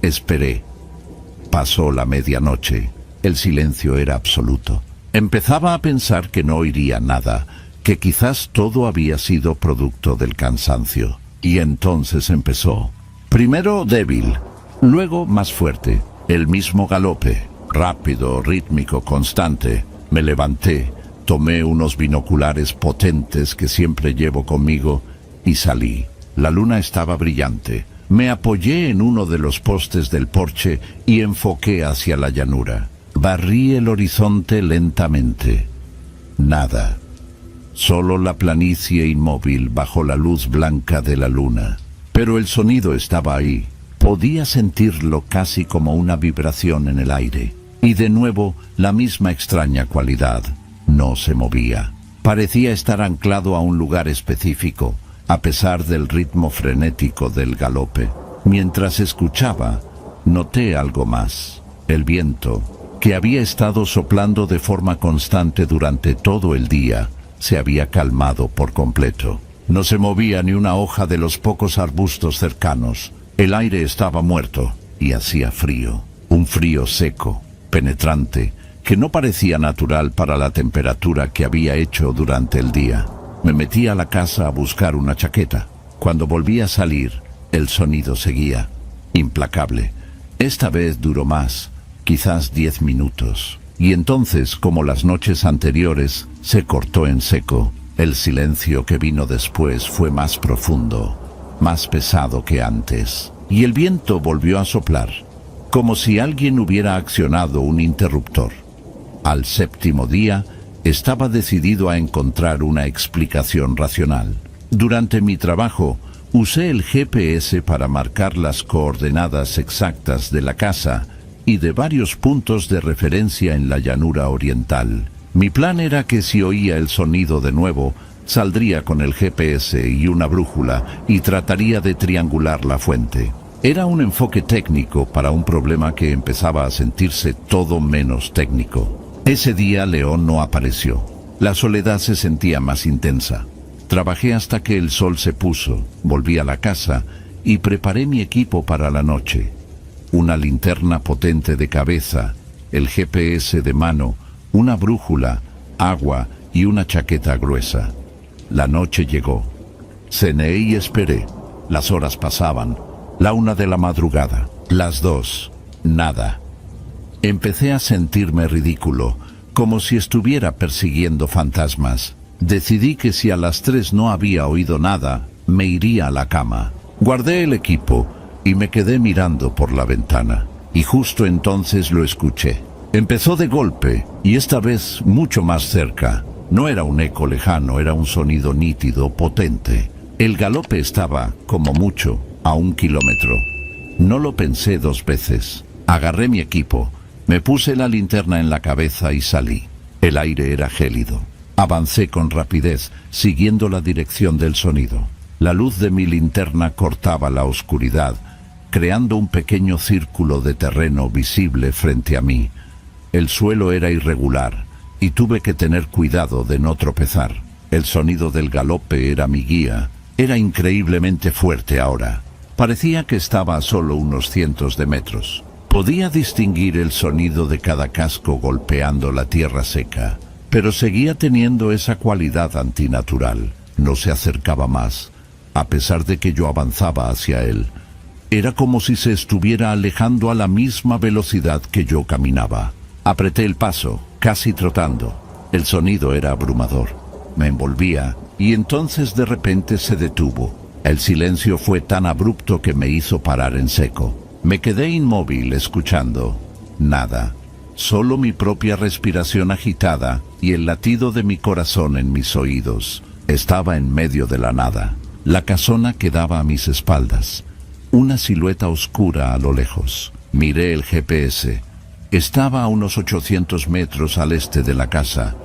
Esperé. Pasó la medianoche. El silencio era absoluto. Empezaba a pensar que no oiría nada, que quizás todo había sido producto del cansancio. Y entonces empezó. Primero débil, luego más fuerte. El mismo galope, rápido, rítmico, constante. Me levanté, tomé unos binoculares potentes que siempre llevo conmigo y salí. La luna estaba brillante. Me apoyé en uno de los postes del porche y enfoqué hacia la llanura. Barrí el horizonte lentamente. Nada. Solo la planicie inmóvil bajo la luz blanca de la luna. Pero el sonido estaba ahí. Podía sentirlo casi como una vibración en el aire. Y de nuevo, la misma extraña cualidad. No se movía. Parecía estar anclado a un lugar específico, a pesar del ritmo frenético del galope. Mientras escuchaba, noté algo más. El viento, que había estado soplando de forma constante durante todo el día, se había calmado por completo. No se movía ni una hoja de los pocos arbustos cercanos. El aire estaba muerto y hacía frío. Un frío seco, penetrante, que no parecía natural para la temperatura que había hecho durante el día. Me metí a la casa a buscar una chaqueta. Cuando volví a salir, el sonido seguía, implacable. Esta vez duró más, quizás 10 minutos. Y entonces, como las noches anteriores, se cortó en seco. El silencio que vino después fue más profundo, más pesado que antes. Y el viento volvió a soplar, como si alguien hubiera accionado un interruptor. Al séptimo día, estaba decidido a encontrar una explicación racional. Durante mi trabajo, usé el GPS para marcar las coordenadas exactas de la casa y de varios puntos de referencia en la llanura oriental. Mi plan era que si oía el sonido de nuevo, saldría con el GPS y una brújula y trataría de triangular la fuente. Era un enfoque técnico para un problema que empezaba a sentirse todo menos técnico. Ese día León no apareció. La soledad se sentía más intensa. Trabajé hasta que el sol se puso, volví a la casa y preparé mi equipo para la noche. una linterna potente de cabeza, el GPS de mano, una brújula, agua y una chaqueta gruesa. La noche llegó. Cené y esperé. Las horas pasaban. La 1 de la madrugada, las 2, nada. Empecé a sentirme ridículo, como si estuviera persiguiendo fantasmas. Decidí que si a las 3 no había oído nada, me iría a la cama. Guardé el equipo y me quedé mirando por la ventana. Y justo entonces lo escuché. Empezó de golpe, y esta vez mucho más cerca. No era un eco lejano, era un sonido nítido, potente. El galope estaba, como mucho, a 1 kilómetro. No lo pensé 2 veces. Agarré mi equipo, me puse la linterna en la cabeza y salí. El aire era gélido. Avancé con rapidez, siguiendo la dirección del sonido. La luz de mi linterna cortaba la oscuridad, creando un pequeño círculo de terreno visible frente a mí. El suelo era irregular, y tuve que tener cuidado de no tropezar. El sonido del galope era mi guía. Era increíblemente fuerte ahora. Parecía que estaba a solo unos cientos de metros. Podía distinguir el sonido de cada casco golpeando la tierra seca, pero seguía teniendo esa cualidad antinatural. No se acercaba más, a pesar de que yo avanzaba hacia él. Era como si se estuviera alejando a la misma velocidad que yo caminaba. Apreté el paso, casi trotando. El sonido era abrumador. Me envolvía, y entonces de repente se detuvo. El silencio fue tan abrupto que me hizo parar en seco. Me quedé inmóvil escuchando. Nada. Solo mi propia respiración agitada y el latido de mi corazón en mis oídos. Estaba en medio de la nada. La casona quedaba a mis espaldas. Una silueta oscura a lo lejos. Miré el GPS. Estaba a unos 800 metros al este de la casa.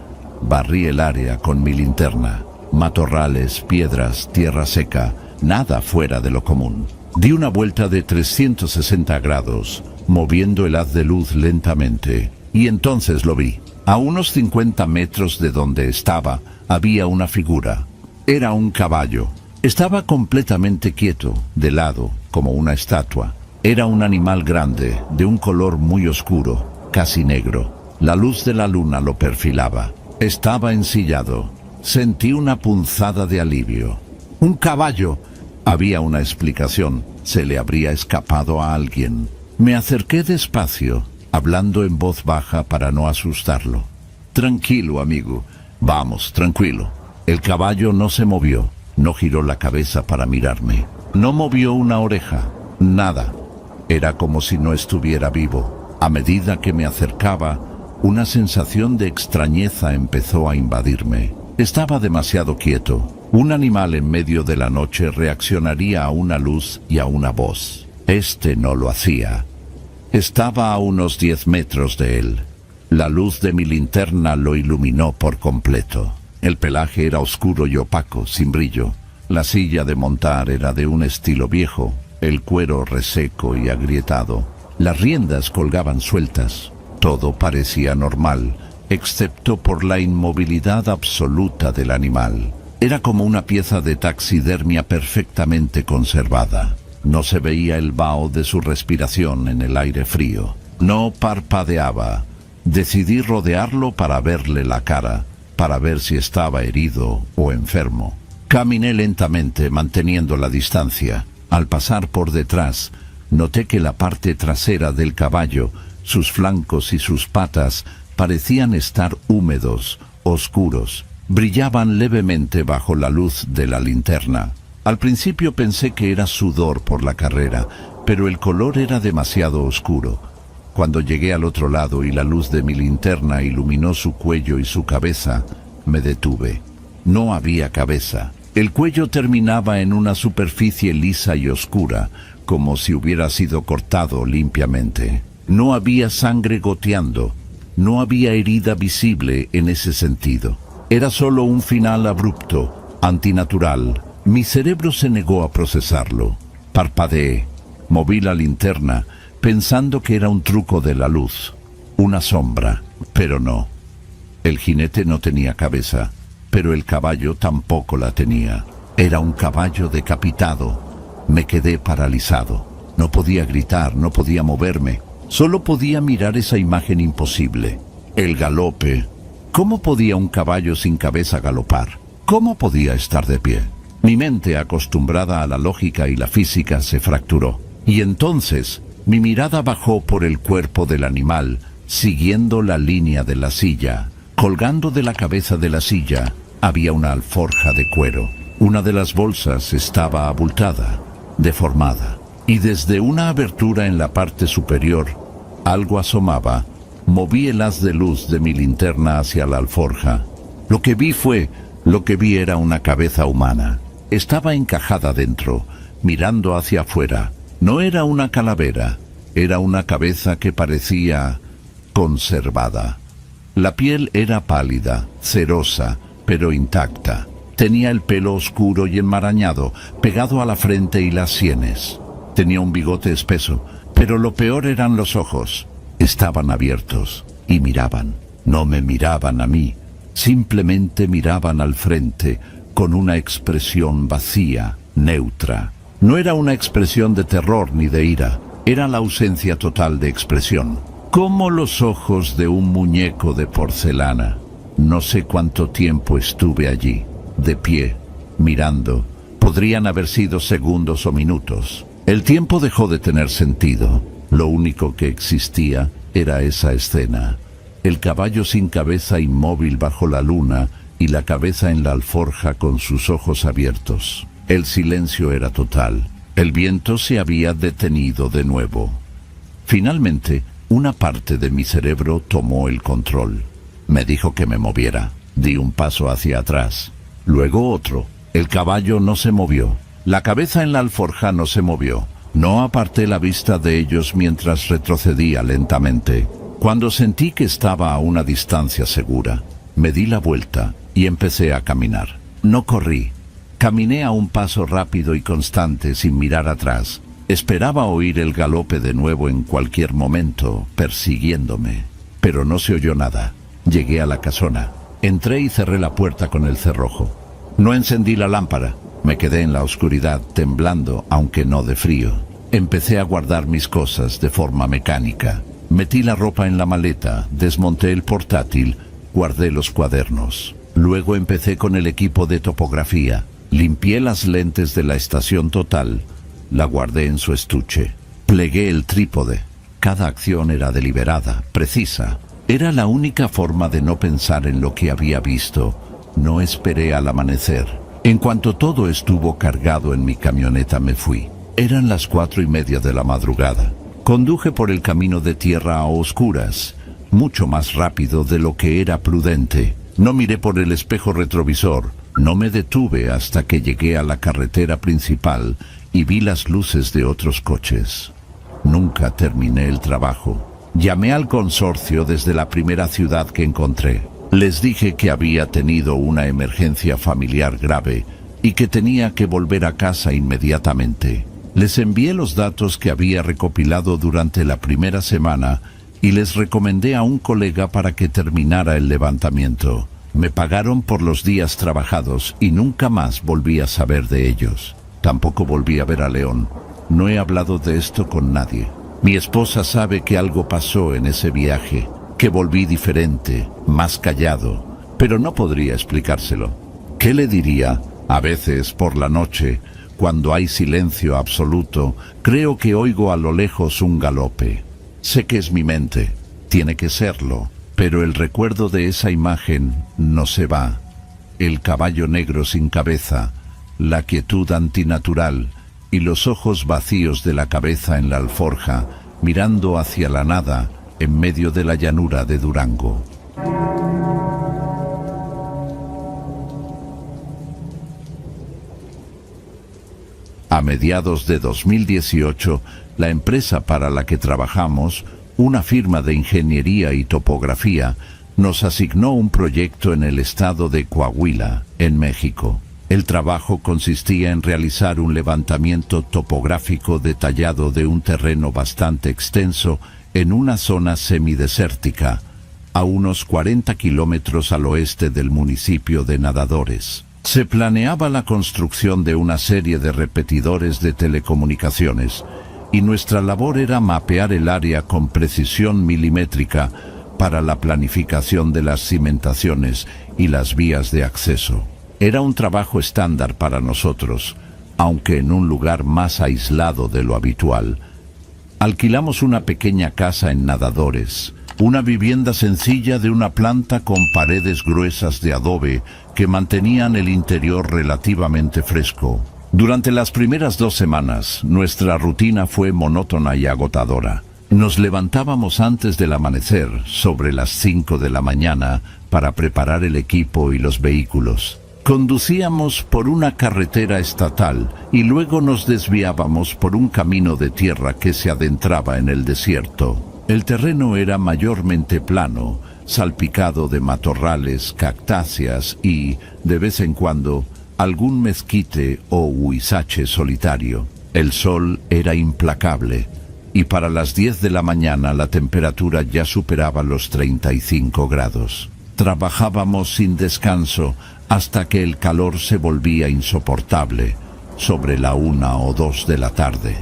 Barrí el área con mi linterna. Matorrales, piedras, tierra seca, nada fuera de lo común. Di una vuelta de 360 grados, moviendo el haz de luz lentamente, y entonces lo vi. A unos 50 metros de donde estaba, había una figura. Era un caballo. Estaba completamente quieto, de lado, como una estatua. Era un animal grande, de un color muy oscuro, casi negro. La luz de la luna lo perfilaba. Estaba ensillado. Sentí una punzada de alivio. ¡Un caballo! Había una explicación. Se le habría escapado a alguien. Me acerqué despacio, hablando en voz baja para no asustarlo. Tranquilo, amigo. Vamos, tranquilo. El caballo no se movió. No giró la cabeza para mirarme. No movió una oreja. Nada. Era como si no estuviera vivo. A medida que me acercaba, una sensación de extrañeza empezó a invadirme. Estaba demasiado quieto. Un animal en medio de la noche reaccionaría a una luz y a una voz. Este no lo hacía. Estaba a unos 10 metros de él. La luz de mi linterna lo iluminó por completo. El pelaje era oscuro y opaco, sin brillo. La silla de montar era de un estilo viejo, el cuero reseco y agrietado. Las riendas colgaban sueltas. Todo parecía normal, excepto por la inmovilidad absoluta del animal. Era como una pieza de taxidermia perfectamente conservada. No se veía el vaho de su respiración en el aire frío. No parpadeaba. Decidí rodearlo para verle la cara, para ver si estaba herido o enfermo. Caminé lentamente, manteniendo la distancia. Al pasar por detrás, noté que la parte trasera del caballo, sus flancos y sus patas, parecían estar húmedos, oscuros. Brillaban levemente bajo la luz de la linterna. Al principio pensé que era sudor por la carrera, pero el color era demasiado oscuro. Cuando llegué al otro lado y la luz de mi linterna iluminó su cuello y su cabeza, me detuve. No había cabeza. El cuello terminaba en una superficie lisa y oscura, como si hubiera sido cortado limpiamente. No había sangre goteando. No había herida visible en ese sentido. Era solo un final abrupto, antinatural. Mi cerebro se negó a procesarlo. Parpadeé. Moví la linterna, pensando que era un truco de la luz. Una sombra, pero no. El jinete no tenía cabeza, pero el caballo tampoco la tenía. Era un caballo decapitado. Me quedé paralizado. No podía gritar, no podía moverme. Solo podía mirar esa imagen imposible. El galope. ¿Cómo podía un caballo sin cabeza galopar? ¿Cómo podía estar de pie? Mi mente, acostumbrada a la lógica y la física, se fracturó. Y entonces, mi mirada bajó por el cuerpo del animal, siguiendo la línea de la silla. Colgando de la cabeza de la silla, había una alforja de cuero. Una de las bolsas estaba abultada, deformada. Y desde una abertura en la parte superior, algo asomaba. Moví el haz de luz de mi linterna hacia la alforja. Lo que vi era una cabeza humana. Estaba encajada dentro, mirando hacia afuera. No era una calavera, era una cabeza que parecía conservada. La piel era pálida, cerosa, pero intacta. Tenía el pelo oscuro y enmarañado, pegado a la frente y las sienes. Tenía un bigote espeso, pero lo peor eran los ojos. Estaban abiertos y miraban. No me miraban a mí, simplemente miraban al frente, con una expresión vacía, neutra. No era una expresión de terror ni de ira, era la ausencia total de expresión. Como los ojos de un muñeco de porcelana. No sé cuánto tiempo estuve allí, de pie, mirando. Podrían haber sido segundos o minutos. El tiempo dejó de tener sentido. Lo único que existía era esa escena. El caballo sin cabeza inmóvil bajo la luna y la cabeza en la alforja con sus ojos abiertos. El silencio era total. El viento se había detenido de nuevo. Finalmente, una parte de mi cerebro tomó el control. Me dijo que me moviera. Di un paso hacia atrás. Luego otro. El caballo no se movió. La cabeza en la alforja no se movió. No aparté la vista de ellos mientras retrocedía lentamente. Cuando sentí que estaba a una distancia segura, me di la vuelta y empecé a caminar. No corrí. Caminé a un paso rápido y constante sin mirar atrás. Esperaba oír el galope de nuevo en cualquier momento, persiguiéndome. Pero no se oyó nada. Llegué a la casona. Entré y cerré la puerta con el cerrojo. No encendí la lámpara. Me quedé en la oscuridad, temblando, aunque no de frío. Empecé a guardar mis cosas de forma mecánica. Metí la ropa en la maleta, desmonté el portátil, guardé los cuadernos. Luego empecé con el equipo de topografía. Limpié las lentes de la estación total. La guardé en su estuche. Plegué el trípode. Cada acción era deliberada, precisa. Era la única forma de no pensar en lo que había visto. No esperé al amanecer. En cuanto todo estuvo cargado en mi camioneta, me fui. Eran las 4:30 de la madrugada. Conduje por el camino de tierra a oscuras, mucho más rápido de lo que era prudente. No miré por el espejo retrovisor. No me detuve hasta que llegué a la carretera principal y vi las luces de otros coches. Nunca terminé el trabajo. Llamé al consorcio desde la primera ciudad que encontré. Les dije que había tenido una emergencia familiar grave y que tenía que volver a casa inmediatamente. Les envié los datos que había recopilado durante la primera semana y les recomendé a un colega para que terminara el levantamiento. Me pagaron por los días trabajados y nunca más volví a saber de ellos. Tampoco volví a ver a León. No he hablado de esto con nadie. Mi esposa sabe que algo pasó en ese viaje, que volví diferente, más callado, pero no podría explicárselo. ¿Qué le diría? A veces, por la noche, cuando hay silencio absoluto, creo que oigo a lo lejos un galope. Sé que es mi mente, tiene que serlo, pero el recuerdo de esa imagen no se va. El caballo negro sin cabeza, la quietud antinatural y los ojos vacíos de la cabeza en la alforja, mirando hacia la nada en medio de la llanura de Durango. A mediados de 2018, la empresa para la que trabajamos, una firma de ingeniería y topografía, nos asignó un proyecto en el estado de Coahuila, en México. El trabajo consistía en realizar un levantamiento topográfico detallado de un terreno bastante extenso en una zona semidesértica, a unos 40 kilómetros al oeste del municipio de Nadadores. Se planeaba la construcción de una serie de repetidores de telecomunicaciones y nuestra labor era mapear el área con precisión milimétrica para la planificación de las cimentaciones y las vías de acceso. Era un trabajo estándar para nosotros, aunque en un lugar más aislado de lo habitual. Alquilamos una pequeña casa en Nadadores, una vivienda sencilla de una planta con paredes gruesas de adobe que mantenían el interior relativamente fresco. Durante las primeras 2 semanas, nuestra rutina fue monótona y agotadora. Nos levantábamos antes del amanecer, sobre las 5 de la mañana, para preparar el equipo y los vehículos. Conducíamos por una carretera estatal y luego nos desviábamos por un camino de tierra que se adentraba en el desierto. El terreno era mayormente plano, salpicado de matorrales, cactáceas y, de vez en cuando, algún mezquite o huizache solitario. El sol era implacable, y para las 10 de la mañana la temperatura ya superaba los 35 grados. Trabajábamos sin descanso hasta que el calor se volvía insoportable, sobre la 1 o 2 de la tarde.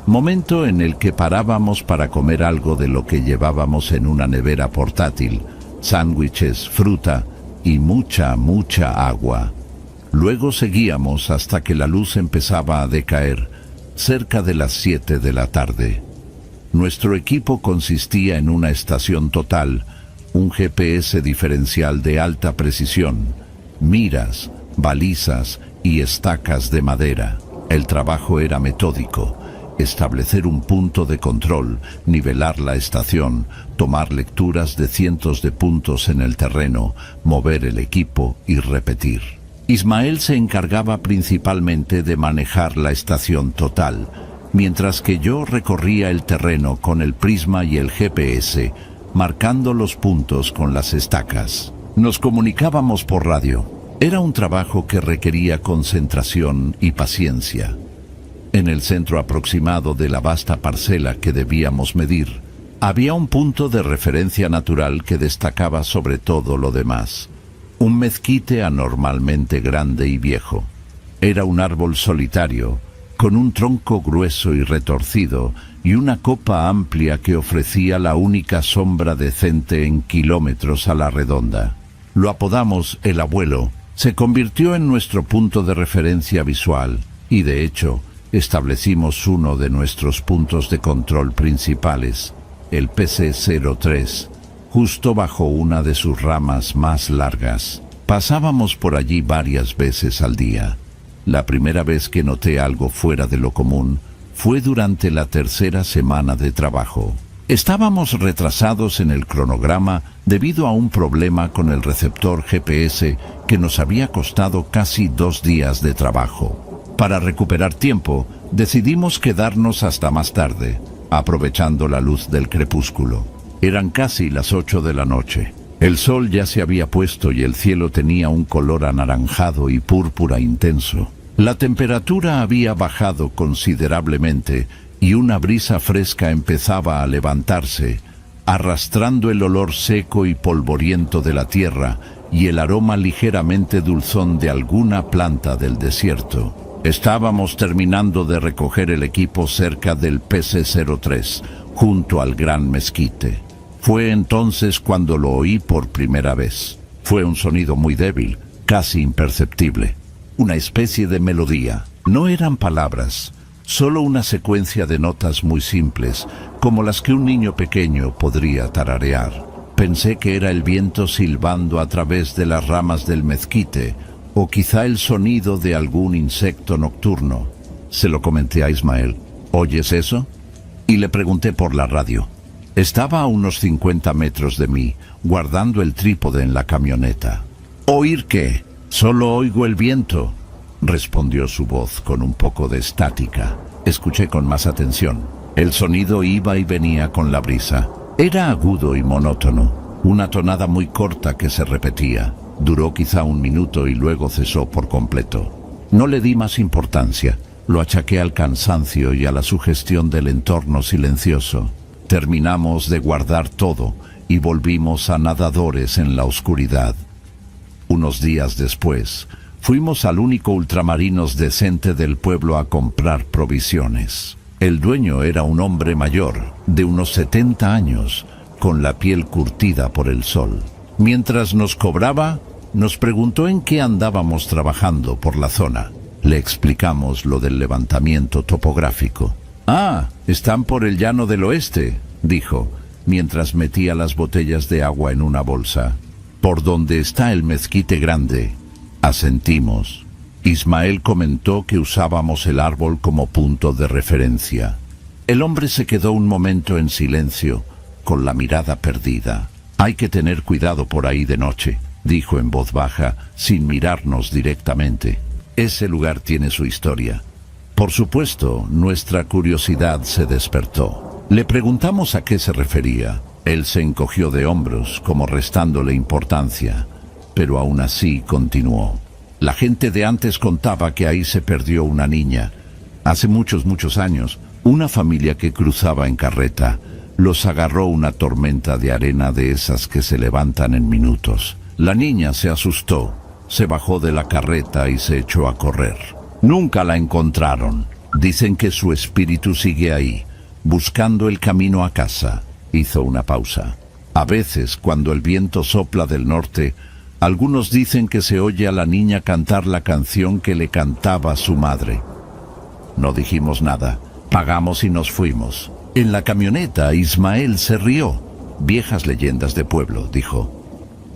Momento en el que parábamos para comer algo de lo que llevábamos en una nevera portátil, sándwiches, fruta y mucha agua. Luego seguíamos hasta que la luz empezaba a decaer, cerca de las 7 de la tarde. Nuestro equipo consistía en una estación total, un GPS diferencial de alta precisión, miras, balizas y estacas de madera. El trabajo era metódico: establecer un punto de control, nivelar la estación, tomar lecturas de cientos de puntos en el terreno, mover el equipo y repetir. Ismael se encargaba principalmente de manejar la estación total, mientras que yo recorría el terreno con el prisma y el GPS, marcando los puntos con las estacas. Nos comunicábamos por radio. Era un trabajo que requería concentración y paciencia. En el centro aproximado de la vasta parcela que debíamos medir, había un punto de referencia natural que destacaba sobre todo lo demás. Un mezquite anormalmente grande y viejo. Era un árbol solitario, con un tronco grueso y retorcido y una copa amplia que ofrecía la única sombra decente en kilómetros a la redonda. Lo apodamos el Abuelo. Se convirtió en nuestro punto de referencia visual y, de hecho, establecimos uno de nuestros puntos de control principales, el PC-03, justo bajo una de sus ramas más largas. Pasábamos por allí varias veces al día. La primera vez que noté algo fuera de lo común fue durante la 3ª semana de trabajo. Estábamos retrasados en el cronograma debido a un problema con el receptor GPS que nos había costado casi 2 días de trabajo. Para recuperar tiempo, decidimos quedarnos hasta más tarde, aprovechando la luz del crepúsculo. Eran casi las 8 de la noche. El sol ya se había puesto y el cielo tenía un color anaranjado y púrpura intenso. La temperatura había bajado considerablemente y una brisa fresca empezaba a levantarse, arrastrando el olor seco y polvoriento de la tierra y el aroma ligeramente dulzón de alguna planta del desierto. Estábamos terminando de recoger el equipo cerca del PC-03, junto al gran mezquite. Fue entonces cuando lo oí por primera vez. Fue un sonido muy débil, casi imperceptible. Una especie de melodía. No eran palabras, solo una secuencia de notas muy simples, como las que un niño pequeño podría tararear. Pensé que era el viento silbando a través de las ramas del mezquite, o quizá el sonido de algún insecto nocturno. Se lo comenté a Ismael. ¿Oyes eso? Y le pregunté por la radio. Estaba a unos 50 metros de mí, guardando el trípode en la camioneta. ¿Oír qué? Solo oigo el viento, respondió su voz con un poco de estática. Escuché con más atención. El sonido iba y venía con la brisa. Era agudo y monótono, una tonada muy corta que se repetía. Duró quizá 1 minuto y luego cesó por completo. No le di más importancia. Lo achaqué al cansancio y a la sugestión del entorno silencioso. Terminamos de guardar todo y volvimos a Nadadores en la oscuridad. Unos días después, fuimos al único ultramarinos decente del pueblo a comprar provisiones. El dueño era un hombre mayor, de unos 70 años, con la piel curtida por el sol. Mientras nos cobraba, nos preguntó en qué andábamos trabajando por la zona. Le explicamos lo del levantamiento topográfico. «Ah, están por el llano del oeste», dijo, mientras metía las botellas de agua en una bolsa. «Por donde está el mezquite grande». Asentimos. Ismael comentó que usábamos el árbol como punto de referencia. El hombre se quedó un momento en silencio, con la mirada perdida. «Hay que tener cuidado por ahí de noche», dijo en voz baja, sin mirarnos directamente. «Ese lugar tiene su historia». Por supuesto, nuestra curiosidad se despertó. Le preguntamos a qué se refería. Él se encogió de hombros, como restándole importancia, pero aún así continuó. «La gente de antes contaba que ahí se perdió una niña. Hace muchos años, una familia que cruzaba en carreta. Los agarró una tormenta de arena de esas que se levantan en minutos. La niña se asustó, se bajó de la carreta y se echó a correr. Nunca la encontraron. Dicen que su espíritu sigue ahí, buscando el camino a casa». Hizo una pausa. «A veces, cuando el viento sopla del norte, algunos dicen que se oye a la niña cantar la canción que le cantaba su madre». No dijimos nada. Pagamos y nos fuimos. En la camioneta, Ismael se rió. «Viejas leyendas de pueblo», dijo.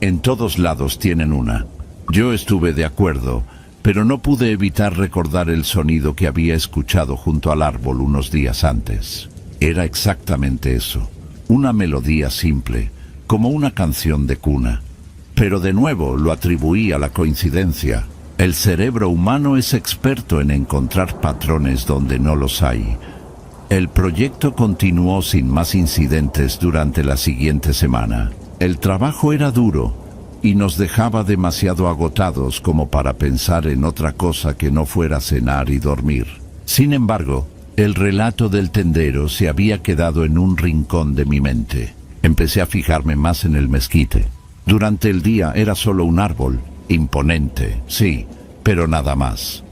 «En todos lados tienen una». Yo estuve de acuerdo, pero no pude evitar recordar el sonido que había escuchado junto al árbol unos días antes. Era exactamente eso, una melodía simple, como una canción de cuna. Pero de nuevo lo atribuí a la coincidencia. El cerebro humano es experto en encontrar patrones donde no los hay. El proyecto continuó sin más incidentes durante la siguiente semana. El trabajo era duro y nos dejaba demasiado agotados como para pensar en otra cosa que no fuera cenar y dormir. Sin embargo, el relato del tendero se había quedado en un rincón de mi mente. Empecé a fijarme más en el mezquite. Durante el día era solo un árbol, imponente, sí, pero nada más.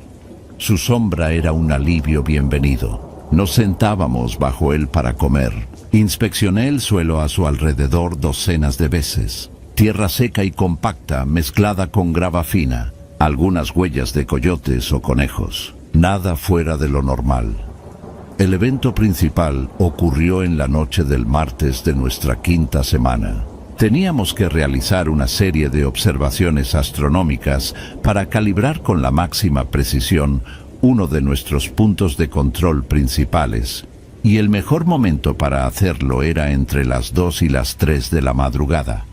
Su sombra era un alivio bienvenido. Nos sentábamos bajo él para comer. Inspeccioné el suelo a su alrededor docenas de veces. Tierra seca y compacta mezclada con grava fina, algunas huellas de coyotes o conejos. Nada fuera de lo normal. El evento principal ocurrió en la noche del martes de nuestra quinta semana. Teníamos que realizar una serie de observaciones astronómicas para calibrar con la máxima precisión uno de nuestros puntos de control principales, y el mejor momento para hacerlo era entre las 2 y las 3 de la madrugada,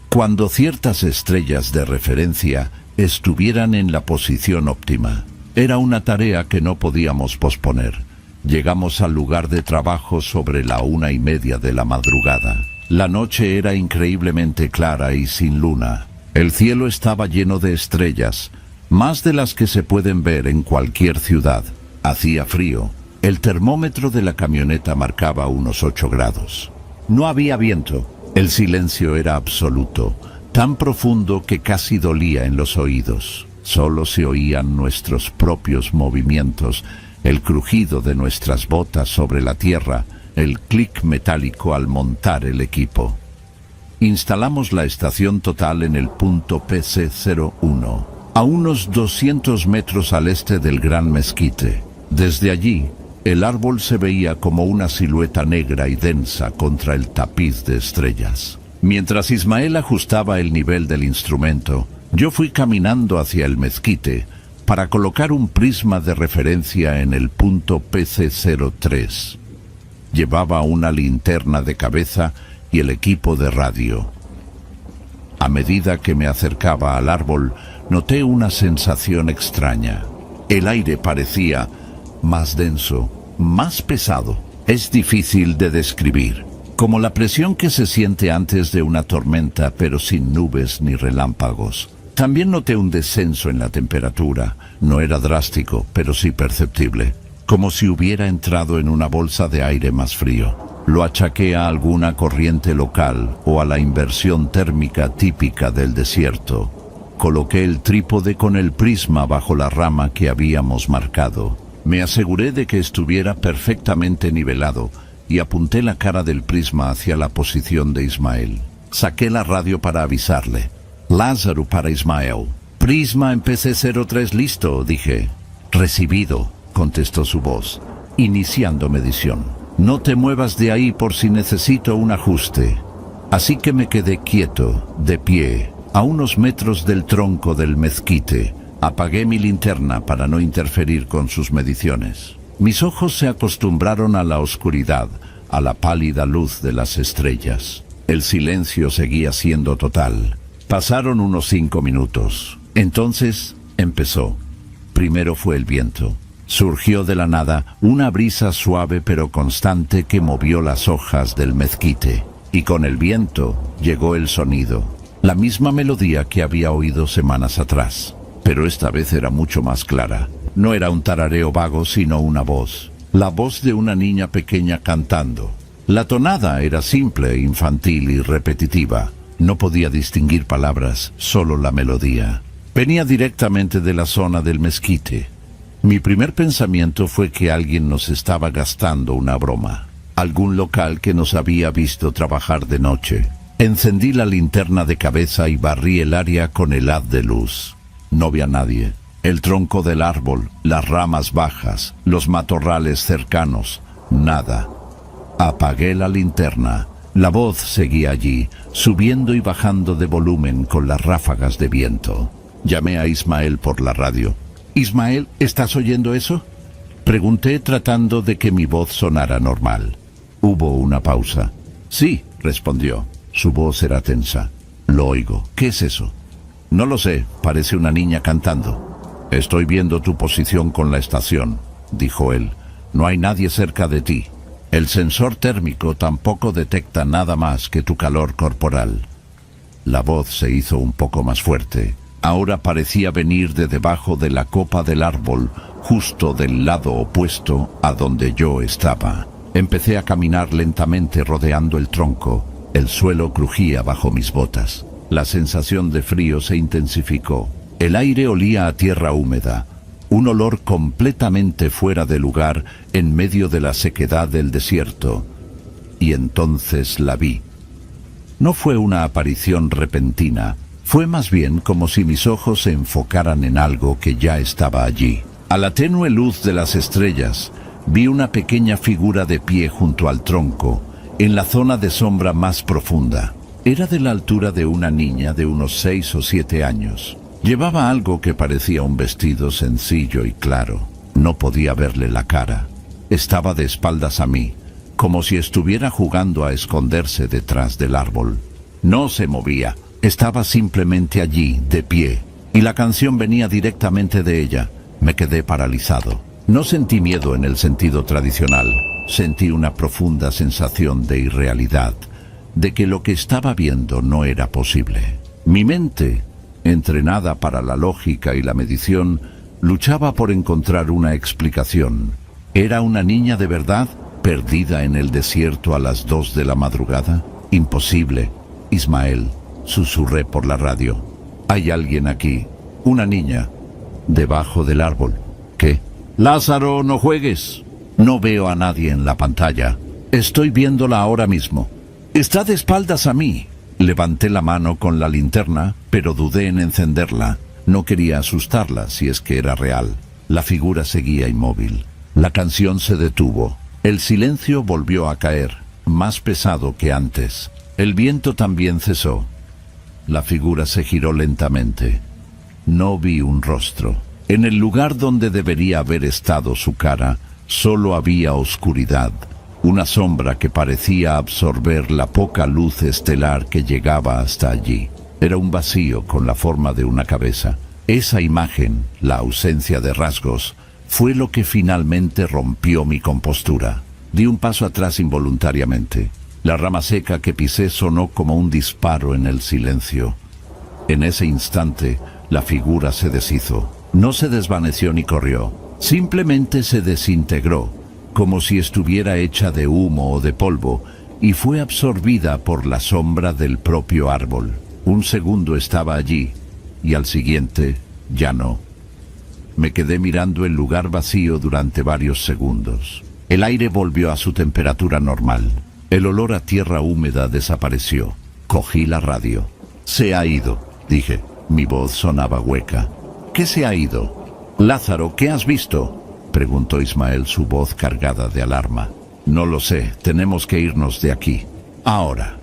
cuando ciertas estrellas de referencia estuvieran en la posición óptima. Era una tarea que no podíamos posponer. Llegamos al lugar de trabajo sobre la 1:30 de la madrugada. La noche era increíblemente clara y sin luna. El cielo estaba lleno de estrellas, más de las que se pueden ver en cualquier ciudad. Hacía frío. El termómetro de la camioneta marcaba unos 8 grados. No había viento. El silencio era absoluto, tan profundo que casi dolía en los oídos. Solo se oían nuestros propios movimientos, el crujido de nuestras botas sobre la tierra, el clic metálico al montar el equipo. Instalamos la estación total en el punto PC01, a unos 200 metros al este del Gran Mezquite. Desde allí, el árbol se veía como una silueta negra y densa contra el tapiz de estrellas. Mientras Ismael ajustaba el nivel del instrumento, yo fui caminando hacia el mezquite para colocar un prisma de referencia en el punto PC03. Llevaba una linterna de cabeza y el equipo de radio. A medida que me acercaba al árbol, noté una sensación extraña. El aire parecía más denso, más pesado. Es difícil de describir, como la presión que se siente antes de una tormenta, pero sin nubes ni relámpagos. También noté un descenso en la temperatura. No era drástico, pero sí perceptible, como si hubiera entrado en una bolsa de aire más frío. Lo achaqué a alguna corriente local o a la inversión térmica típica del desierto. Coloqué el trípode con el prisma bajo la rama que habíamos marcado. Me aseguré de que estuviera perfectamente nivelado y apunté la cara del prisma hacia la posición de Ismael. Saqué la radio para avisarle. Lázaro para Ismael. Prisma en PC-03 listo, dije. Recibido, contestó su voz, iniciando medición. No te muevas de ahí por si necesito un ajuste. Así que me quedé quieto, de pie, a unos metros del tronco del mezquite. Apagué mi linterna para no interferir con sus mediciones. Mis ojos se acostumbraron a la oscuridad, a la pálida luz de las estrellas. El silencio seguía siendo total. Pasaron unos 5 minutos. Entonces empezó. Primero fue el viento. Surgió de la nada una brisa suave pero constante que movió las hojas del mezquite. Y con el viento llegó el sonido. La misma melodía que había oído semanas atrás. Pero esta vez era mucho más clara. No era un tarareo vago, sino una voz. La voz de una niña pequeña cantando. La tonada era simple, infantil y repetitiva. No podía distinguir palabras, solo la melodía. Venía directamente de la zona del mezquite. Mi primer pensamiento fue que alguien nos estaba gastando una broma. Algún local que nos había visto trabajar de noche. Encendí la linterna de cabeza y barrí el área con el haz de luz. No vi a nadie. El tronco del árbol, las ramas bajas, los matorrales cercanos, nada. Apagué la linterna. La voz seguía allí, subiendo y bajando de volumen con las ráfagas de viento. Llamé a Ismael por la radio. «Ismael, ¿estás oyendo eso?», pregunté tratando de que mi voz sonara normal. Hubo una pausa. «Sí», respondió. Su voz era tensa. «Lo oigo. ¿Qué es eso?». «No lo sé, parece una niña cantando». «Estoy viendo tu posición con la estación», dijo él. «No hay nadie cerca de ti. El sensor térmico tampoco detecta nada más que tu calor corporal». La voz se hizo un poco más fuerte. Ahora parecía venir de debajo de la copa del árbol, justo del lado opuesto a donde yo estaba. Empecé a caminar lentamente rodeando el tronco. El suelo crujía bajo mis botas. La sensación de frío se intensificó. El aire olía a tierra húmeda, un olor completamente fuera de lugar en medio de la sequedad del desierto. Y entonces la vi. No fue una aparición repentina, fue más bien como si mis ojos se enfocaran en algo que ya estaba allí. A la tenue luz de las estrellas, vi una pequeña figura de pie junto al tronco, en la zona de sombra más profunda. Era de la altura de una niña de unos 6 o 7 años. Llevaba algo que parecía un vestido sencillo y claro. No podía verle la cara. Estaba de espaldas a mí, como si estuviera jugando a esconderse detrás del árbol. No se movía, estaba simplemente allí, de pie, y la canción venía directamente de ella. Me quedé paralizado. No sentí miedo en el sentido tradicional. Sentí una profunda sensación de irrealidad, de que lo que estaba viendo no era posible. Mi mente, entrenada para la lógica y la medición, luchaba por encontrar una explicación. ¿Era una niña de verdad, perdida en el desierto a las 2 de la madrugada? Imposible. Ismael, susurré por la radio. Hay alguien aquí. Una niña. Debajo del árbol. ¿Qué? Lázaro, no juegues. No veo a nadie en la pantalla. Estoy viéndola ahora mismo. Está de espaldas a mí. Levanté la mano con la linterna, pero dudé en encenderla. No quería asustarla si es que era real. La figura seguía inmóvil. La canción se detuvo. El silencio volvió a caer, más pesado que antes. El viento también cesó. La figura se giró lentamente. No vi un rostro. En el lugar donde debería haber estado su cara, solo había oscuridad. Una sombra que parecía absorber la poca luz estelar que llegaba hasta allí. Era un vacío con la forma de una cabeza. Esa imagen, la ausencia de rasgos, fue lo que finalmente rompió mi compostura. Di un paso atrás involuntariamente. La rama seca que pisé sonó como un disparo en el silencio. En ese instante, la figura se deshizo. No se desvaneció ni corrió. Simplemente se desintegró, como si estuviera hecha de humo o de polvo, y fue absorbida por la sombra del propio árbol. Un segundo estaba allí, y al siguiente, ya no. Me quedé mirando el lugar vacío durante varios segundos. El aire volvió a su temperatura normal. El olor a tierra húmeda desapareció. Cogí la radio. «Se ha ido», dije. Mi voz sonaba hueca. «¿Qué se ha ido?» «Lázaro, ¿qué has visto?», preguntó Ismael, su voz cargada de alarma. «No lo sé, tenemos que irnos de aquí. Ahora».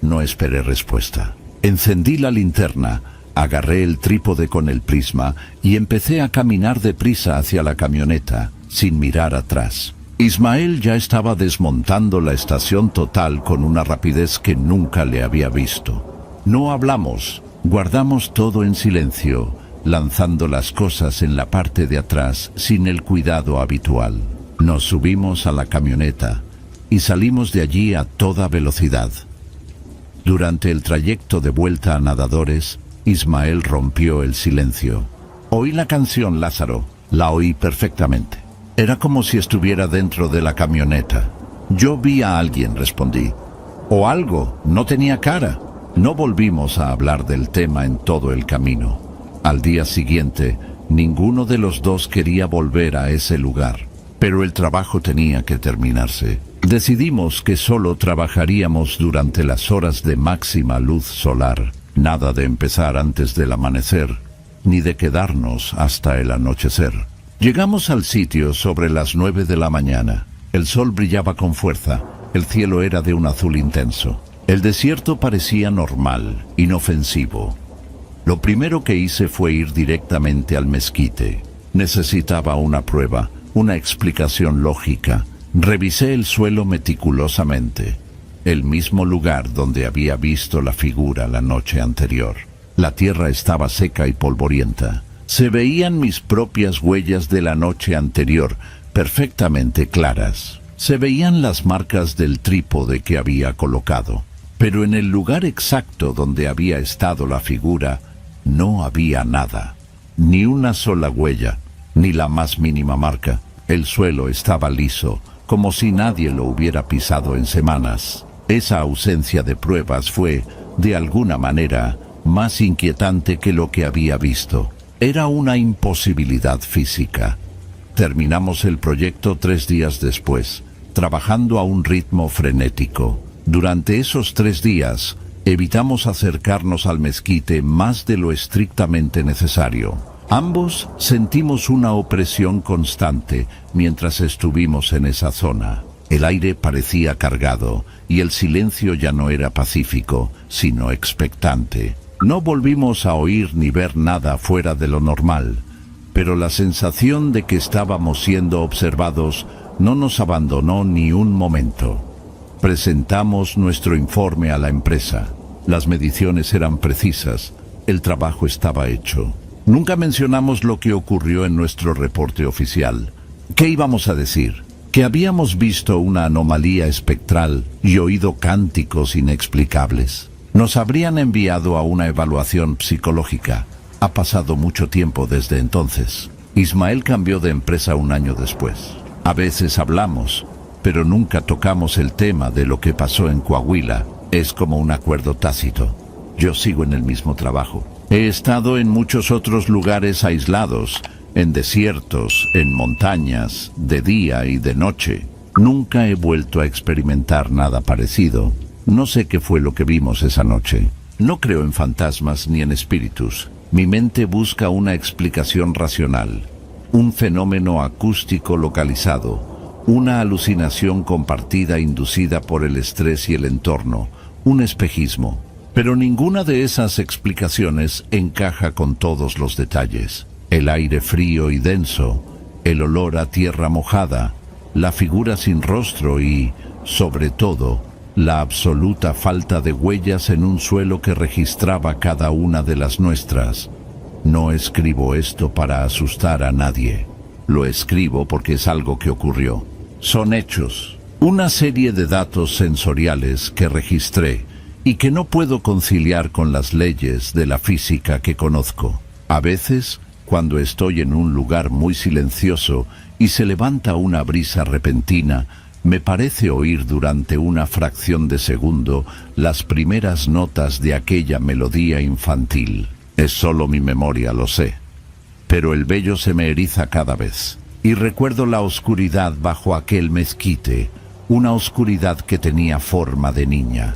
No esperé respuesta. Encendí la linterna, agarré el trípode con el prisma y empecé a caminar deprisa hacia la camioneta, sin mirar atrás. Ismael ya estaba desmontando la estación total con una rapidez que nunca le había visto. No hablamos, guardamos todo en silencio, lanzando las cosas en la parte de atrás sin el cuidado habitual. Nos subimos a la camioneta y salimos de allí a toda velocidad. Durante el trayecto de vuelta a Nadadores, Ismael rompió el silencio. «Oí la canción, Lázaro. La oí perfectamente. Era como si estuviera dentro de la camioneta». «Yo vi a alguien», respondí. «O algo, no tenía cara». No volvimos a hablar del tema en todo el camino. Al día siguiente, ninguno de los dos quería volver a ese lugar. Pero el trabajo tenía que terminarse. Decidimos que solo trabajaríamos durante las horas de máxima luz solar. Nada de empezar antes del amanecer, ni de quedarnos hasta el anochecer. Llegamos al sitio sobre las 9 de la mañana. El sol brillaba con fuerza. El cielo era de un azul intenso. El desierto parecía normal, inofensivo. Lo primero que hice fue ir directamente al mezquite. Necesitaba una prueba, una explicación lógica. Revisé el suelo meticulosamente. El mismo lugar donde había visto la figura la noche anterior. La tierra estaba seca y polvorienta. Se veían mis propias huellas de la noche anterior, perfectamente claras. Se veían las marcas del trípode que había colocado. Pero en el lugar exacto donde había estado la figura, no había nada. Ni una sola huella, ni la más mínima marca. El suelo estaba liso, como si nadie lo hubiera pisado en semanas. Esa ausencia de pruebas fue, de alguna manera, más inquietante que lo que había visto. Era una imposibilidad física. Terminamos el proyecto 3 días después, trabajando a un ritmo frenético. Durante esos 3 días, evitamos acercarnos al mezquite más de lo estrictamente necesario. Ambos sentimos una opresión constante mientras estuvimos en esa zona. El aire parecía cargado y el silencio ya no era pacífico, sino expectante. No volvimos a oír ni ver nada fuera de lo normal, pero la sensación de que estábamos siendo observados no nos abandonó ni un momento. Presentamos nuestro informe a la empresa. Las mediciones eran precisas, el trabajo estaba hecho. Nunca mencionamos lo que ocurrió en nuestro reporte oficial. ¿Qué íbamos a decir? Que habíamos visto una anomalía espectral y oído cánticos inexplicables. Nos habrían enviado a una evaluación psicológica. Ha pasado mucho tiempo desde entonces. Ismael cambió de empresa un año después. A veces hablamos, pero nunca tocamos el tema de lo que pasó en Coahuila. Es como un acuerdo tácito. Yo sigo en el mismo trabajo. He estado en muchos otros lugares aislados, en desiertos, en montañas, de día y de noche. Nunca he vuelto a experimentar nada parecido. No sé qué fue lo que vimos esa noche. No creo en fantasmas ni en espíritus. Mi mente busca una explicación racional. Un fenómeno acústico localizado. Una alucinación compartida inducida por el estrés y el entorno. Un espejismo. Pero ninguna de esas explicaciones encaja con todos los detalles. El aire frío y denso, el olor a tierra mojada, la figura sin rostro y, sobre todo, la absoluta falta de huellas en un suelo que registraba cada una de las nuestras. No escribo esto para asustar a nadie. Lo escribo porque es algo que ocurrió. Son hechos, una serie de datos sensoriales que registré y que no puedo conciliar con las leyes de la física que conozco. A veces, cuando estoy en un lugar muy silencioso y se levanta una brisa repentina, me parece oír durante una fracción de segundo las primeras notas de aquella melodía infantil. Es solo mi memoria, lo sé. pero el vello se me eriza cada vez. Y recuerdo la oscuridad bajo aquel mezquite, una oscuridad que tenía forma de niña.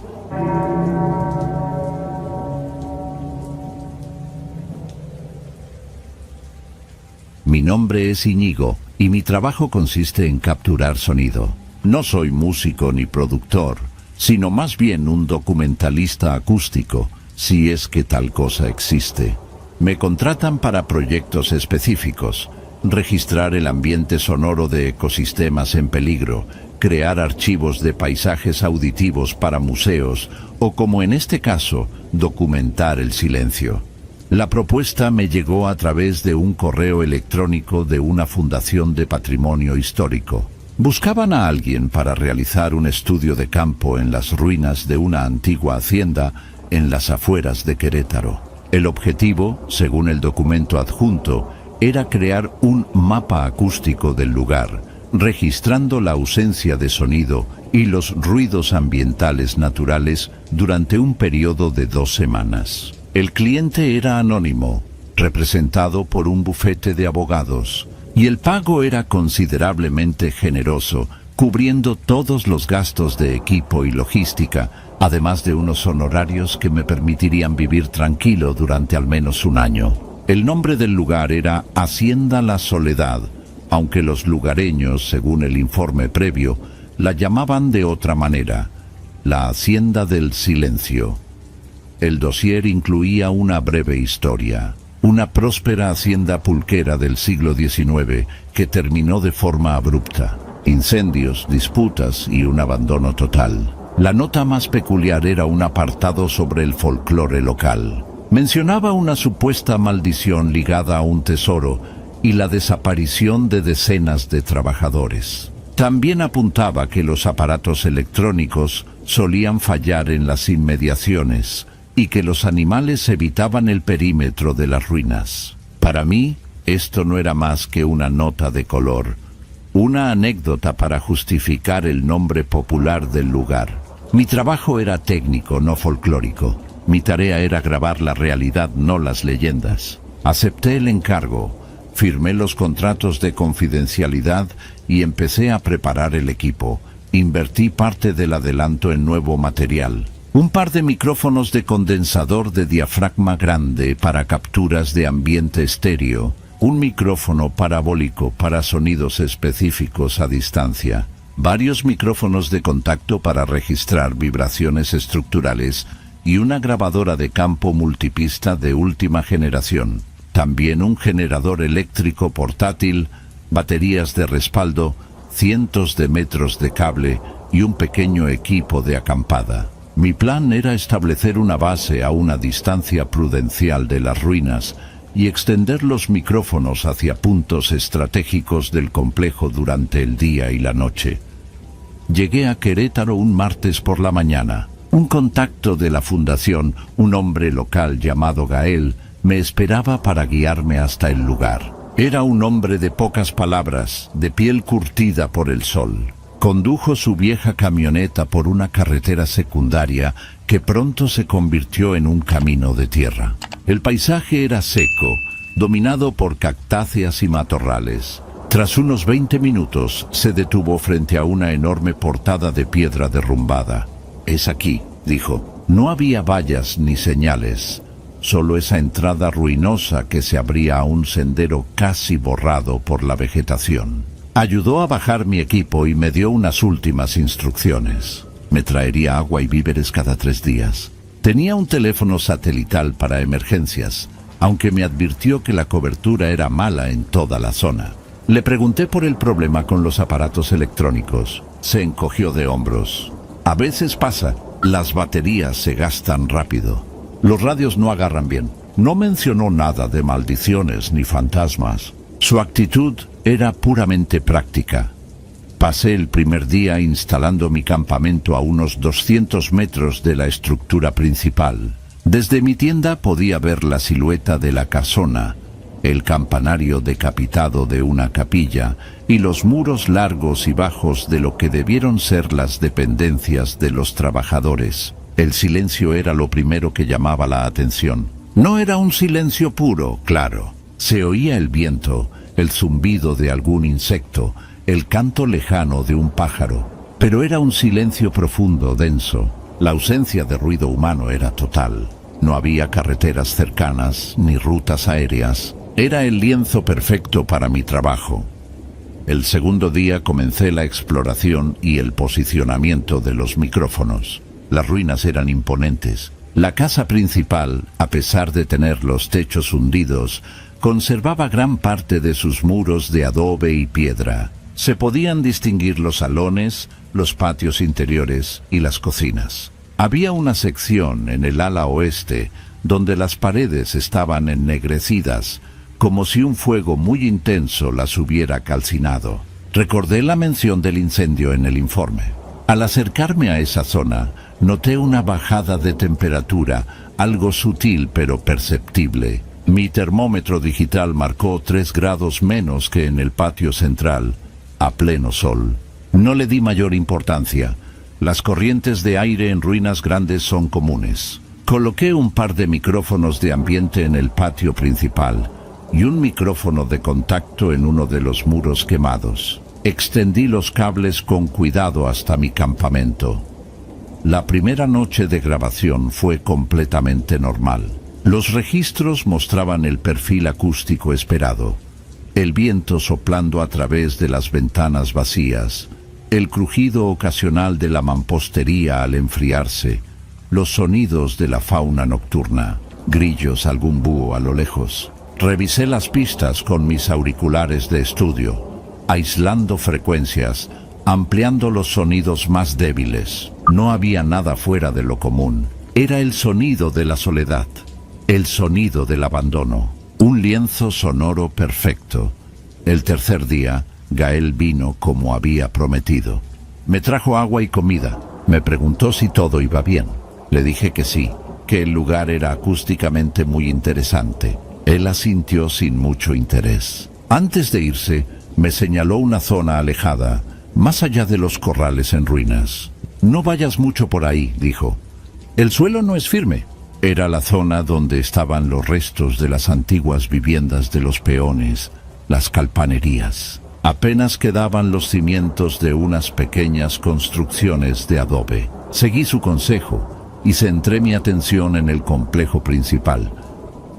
Mi nombre es Íñigo y mi trabajo consiste en capturar sonido. No soy músico ni productor, sino más bien un documentalista acústico, si es que tal cosa existe. Me contratan para proyectos específicos, registrar el ambiente sonoro de ecosistemas en peligro, crear archivos de paisajes auditivos para museos o, como en este caso, documentar el silencio. La propuesta me llegó a través de un correo electrónico de una fundación de patrimonio histórico. Buscaban a alguien para realizar un estudio de campo en las ruinas de una antigua hacienda en las afueras de Querétaro. El objetivo, según el documento adjunto, era crear un mapa acústico del lugar, registrando la ausencia de sonido y los ruidos ambientales naturales durante un periodo de 2 semanas. El cliente era anónimo, representado por un bufete de abogados, y el pago era considerablemente generoso, cubriendo todos los gastos de equipo y logística, además de unos honorarios que me permitirían vivir tranquilo durante al menos un año. El nombre del lugar era Hacienda La Soledad, aunque los lugareños, según el informe previo, la llamaban de otra manera, la Hacienda del Silencio. El dossier incluía una breve historia, una próspera hacienda pulquera del siglo XIX que terminó de forma abrupta, incendios, disputas y un abandono total. La nota más peculiar era un apartado sobre el folclore local. Mencionaba una supuesta maldición ligada a un tesoro y la desaparición de decenas de trabajadores. También apuntaba que los aparatos electrónicos solían fallar en las inmediaciones y que los animales evitaban el perímetro de las ruinas. Para mí, esto no era más que una nota de color, una anécdota para justificar el nombre popular del lugar. Mi trabajo era técnico, no folclórico. Mi tarea era grabar la realidad, no las leyendas. Acepté el encargo, firmé los contratos de confidencialidad y empecé a preparar el equipo. Invertí parte del adelanto en nuevo material. Un par de micrófonos de condensador de diafragma grande para capturas de ambiente estéreo, un micrófono parabólico para sonidos específicos a distancia, varios micrófonos de contacto para registrar vibraciones estructurales y una grabadora de campo multipista de última generación. También un generador eléctrico portátil, baterías de respaldo, cientos de metros de cable y un pequeño equipo de acampada. Mi plan era establecer una base a una distancia prudencial de las ruinas y extender los micrófonos hacia puntos estratégicos del complejo durante el día y la noche. Llegué a Querétaro un martes por la mañana. Un contacto de la fundación, un hombre local llamado Gael, me esperaba para guiarme hasta el lugar. Era un hombre de pocas palabras, de piel curtida por el sol. Condujo su vieja camioneta por una carretera secundaria que pronto se convirtió en un camino de tierra. El paisaje era seco, dominado por cactáceas y matorrales. Tras unos 20 minutos, se detuvo frente a una enorme portada de piedra derrumbada. «Es aquí», dijo. No había vallas ni señales, solo esa entrada ruinosa que se abría a un sendero casi borrado por la vegetación. Ayudó a bajar mi equipo y me dio unas últimas instrucciones. Me traería agua y víveres cada 3 días. Tenía un teléfono satelital para emergencias, aunque me advirtió que la cobertura era mala en toda la zona. Le pregunté por el problema con los aparatos electrónicos. Se encogió de hombros. A veces pasa, las baterías se gastan rápido. Los radios no agarran bien. No mencionó nada de maldiciones ni fantasmas. Su actitud era puramente práctica. Pasé el primer día instalando mi campamento a unos 200 metros de la estructura principal. Desde mi tienda podía ver la silueta de la casona, el campanario decapitado de una capilla y los muros largos y bajos de lo que debieron ser las dependencias de los trabajadores. El silencio era lo primero que llamaba la atención. No era un silencio puro, claro. Se oía el viento, el zumbido de algún insecto, el canto lejano de un pájaro, pero era un silencio profundo, denso. La ausencia de ruido humano era total. No había carreteras cercanas ni rutas aéreas. Era el lienzo perfecto para mi trabajo. El segundo día comencé la exploración y el posicionamiento de los micrófonos. Las ruinas eran imponentes. La casa principal, a pesar de tener los techos hundidos, conservaba gran parte de sus muros de adobe y piedra. Se podían distinguir los salones, los patios interiores y las cocinas. Había una sección en el ala oeste donde las paredes estaban ennegrecidas, como si un fuego muy intenso las hubiera calcinado. Recordé la mención del incendio en el informe. Al acercarme a esa zona, noté una bajada de temperatura, algo sutil pero perceptible. Mi termómetro digital marcó 3 grados menos que en el patio central, a pleno sol. No le di mayor importancia. Las corrientes de aire en ruinas grandes son comunes. Coloqué un par de micrófonos de ambiente en el patio principal y un micrófono de contacto en uno de los muros quemados. Extendí los cables con cuidado hasta mi campamento. La primera noche de grabación fue completamente normal. Los registros mostraban el perfil acústico esperado. El viento soplando a través de las ventanas vacías, el crujido ocasional de la mampostería al enfriarse, los sonidos de la fauna nocturna, grillos, algún búho a lo lejos. Revisé las pistas con mis auriculares de estudio, aislando frecuencias, ampliando los sonidos más débiles. No había nada fuera de lo común. Era el sonido de la soledad, el sonido del abandono, un lienzo sonoro perfecto. El tercer día, Gael vino como había prometido. Me trajo agua y comida. Me preguntó si todo iba bien. Le dije que sí, que el lugar era acústicamente muy interesante. Él asintió sin mucho interés. Antes de irse, me señaló una zona alejada, más allá de los corrales en ruinas. No vayas mucho por ahí, dijo. El suelo no es firme. Era la zona donde estaban los restos de las antiguas viviendas de los peones, las calpanerías. Apenas quedaban los cimientos de unas pequeñas construcciones de adobe. Seguí su consejo y centré mi atención en el complejo principal.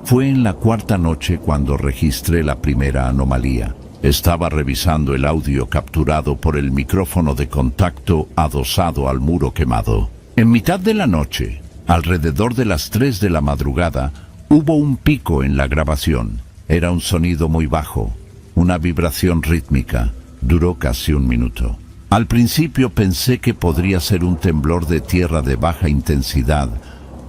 Fue en la cuarta noche cuando registré la primera anomalía. Estaba revisando el audio capturado por el micrófono de contacto adosado al muro quemado. En mitad de la noche, alrededor de las 3 de la madrugada, hubo un pico en la grabación. Era un sonido muy bajo, una vibración rítmica. Duró casi 1 minuto. Al principio pensé que podría ser un temblor de tierra de baja intensidad,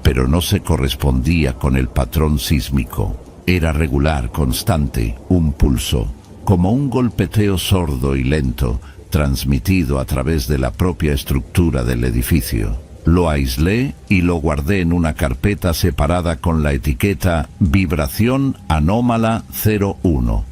pero no se correspondía con el patrón sísmico. Era regular, constante, un pulso, como un golpeteo sordo y lento, transmitido a través de la propia estructura del edificio. Lo aislé y lo guardé en una carpeta separada con la etiqueta Vibración Anómala 01.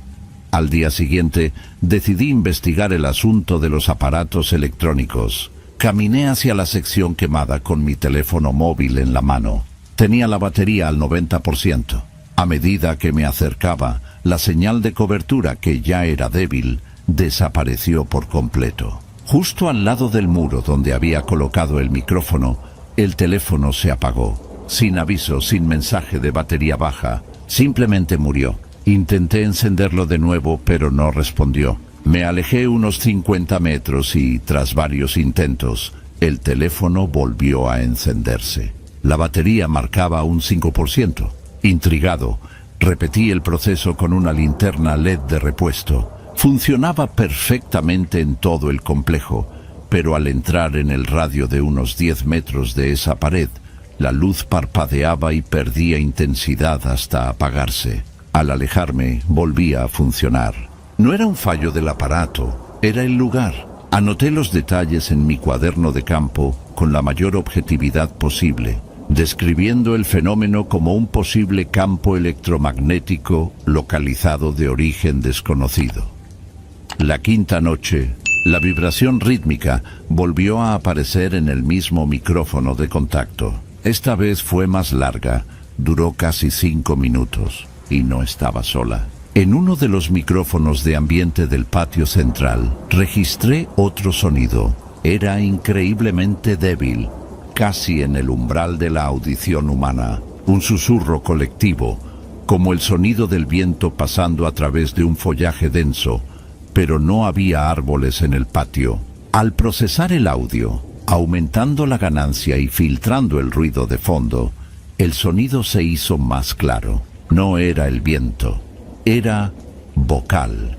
Al día siguiente, decidí investigar el asunto de los aparatos electrónicos. Caminé hacia la sección quemada con mi teléfono móvil en la mano. Tenía la batería al 90%. A medida que me acercaba, la señal de cobertura, que ya era débil, desapareció por completo. Justo al lado del muro donde había colocado el micrófono, el teléfono se apagó. Sin aviso, sin mensaje de batería baja, simplemente murió. Intenté encenderlo de nuevo, pero no respondió. Me alejé unos 50 metros y, tras varios intentos, el teléfono volvió a encenderse. La batería marcaba un 5%. Intrigado, repetí el proceso con una linterna LED de repuesto. Funcionaba perfectamente en todo el complejo, pero al entrar en el radio de unos 10 metros de esa pared, la luz parpadeaba y perdía intensidad hasta apagarse. Al alejarme, volvía a funcionar. No era un fallo del aparato, era el lugar. Anoté los detalles en mi cuaderno de campo con la mayor objetividad posible, describiendo el fenómeno como un posible campo electromagnético localizado de origen desconocido. La quinta noche, la vibración rítmica volvió a aparecer en el mismo micrófono de contacto. Esta vez fue más larga, duró casi 5 minutos. y no estaba sola. En uno de los micrófonos de ambiente del patio central, registré otro sonido. Era increíblemente débil, casi en el umbral de la audición humana. Un susurro colectivo, como el sonido del viento pasando a través de un follaje denso, pero no había árboles en el patio. Al procesar el audio, aumentando la ganancia y filtrando el ruido de fondo, el sonido se hizo más claro. No era el viento, era vocal.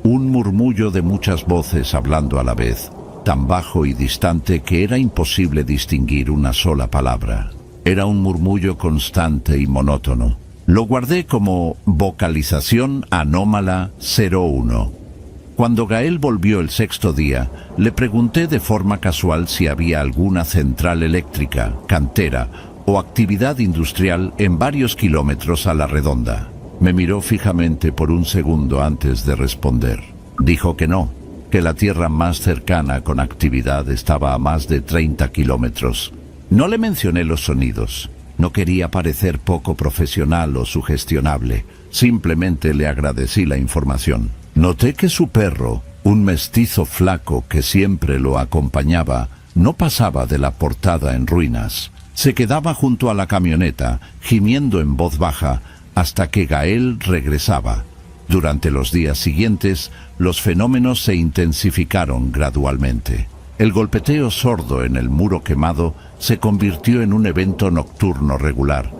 Un murmullo de muchas voces hablando a la vez, tan bajo y distante que era imposible distinguir una sola palabra. Era un murmullo constante y monótono. Lo guardé como vocalización anómala 01. Cuando Gael volvió el sexto día, le pregunté de forma casual si había alguna central eléctrica, cantera o actividad industrial en varios kilómetros a la redonda. Me miró fijamente por un segundo antes de responder. Dijo que no, que la tierra más cercana con actividad estaba a más de 30 kilómetros. No le mencioné los sonidos. No quería parecer poco profesional o sugestionable. Simplemente le agradecí la información. Noté que su perro, un mestizo flaco que siempre lo acompañaba, no pasaba de la portada en ruinas. Se quedaba junto a la camioneta, gimiendo en voz baja, hasta que Gael regresaba. Durante los días siguientes, los fenómenos se intensificaron gradualmente. El golpeteo sordo en el muro quemado se convirtió en un evento nocturno regular,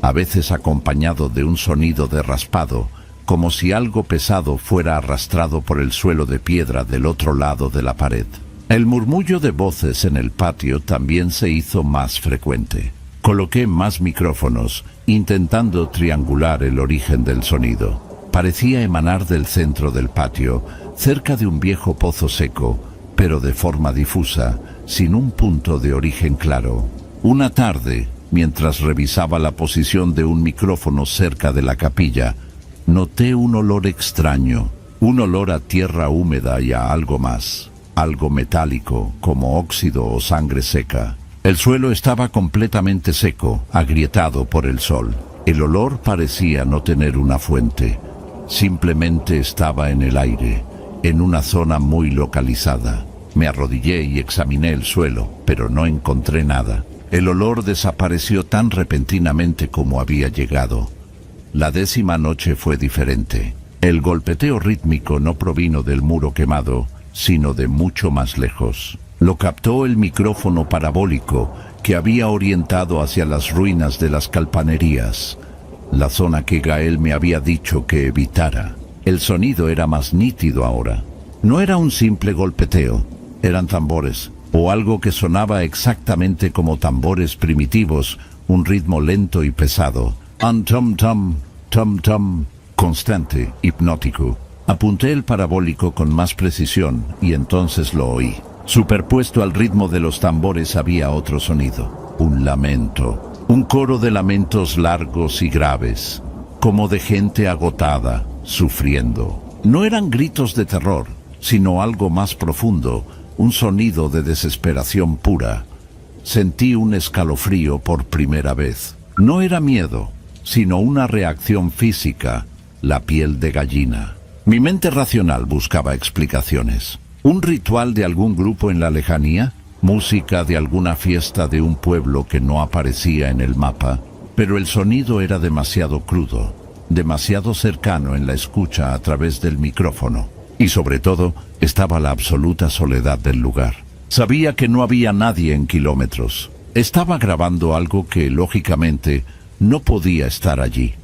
a veces acompañado de un sonido de raspado, como si algo pesado fuera arrastrado por el suelo de piedra del otro lado de la pared. El murmullo de voces en el patio también se hizo más frecuente. Coloqué más micrófonos, intentando triangular el origen del sonido. Parecía emanar del centro del patio, cerca de un viejo pozo seco, pero de forma difusa, sin un punto de origen claro. Una tarde, mientras revisaba la posición de un micrófono cerca de la capilla, noté un olor extraño, un olor a tierra húmeda y a algo más, algo metálico, como óxido o sangre seca. El suelo estaba completamente seco, agrietado por el sol. El olor parecía no tener una fuente, simplemente estaba en el aire, en una zona muy localizada. Me arrodillé y examiné el suelo, pero no encontré nada. El olor desapareció tan repentinamente como había llegado. La 10ª noche fue diferente. El golpeteo rítmico no provino del muro quemado, sino de mucho más lejos. Lo captó el micrófono parabólico que había orientado hacia las ruinas de las calpanerías, la zona que Gael me había dicho que evitara. El sonido era más nítido ahora. No era un simple golpeteo, eran tambores, o algo que sonaba exactamente como tambores primitivos, un ritmo lento y pesado. Tum-tum, tum-tum, constante, hipnótico. Apunté el parabólico con más precisión y entonces lo oí. Superpuesto al ritmo de los tambores había otro sonido, un lamento, un coro de lamentos largos y graves, como de gente agotada, sufriendo. No eran gritos de terror, sino algo más profundo, un sonido de desesperación pura. Sentí un escalofrío por primera vez. No era miedo, sino una reacción física, la piel de gallina. Mi mente racional buscaba explicaciones. ¿Un ritual de algún grupo en la lejanía? ¿Música de alguna fiesta de un pueblo que no aparecía en el mapa? Pero el sonido era demasiado crudo, demasiado cercano en la escucha a través del micrófono. Y sobre todo, estaba la absoluta soledad del lugar. Sabía que no había nadie en kilómetros. Estaba grabando algo que, lógicamente, no podía estar allí.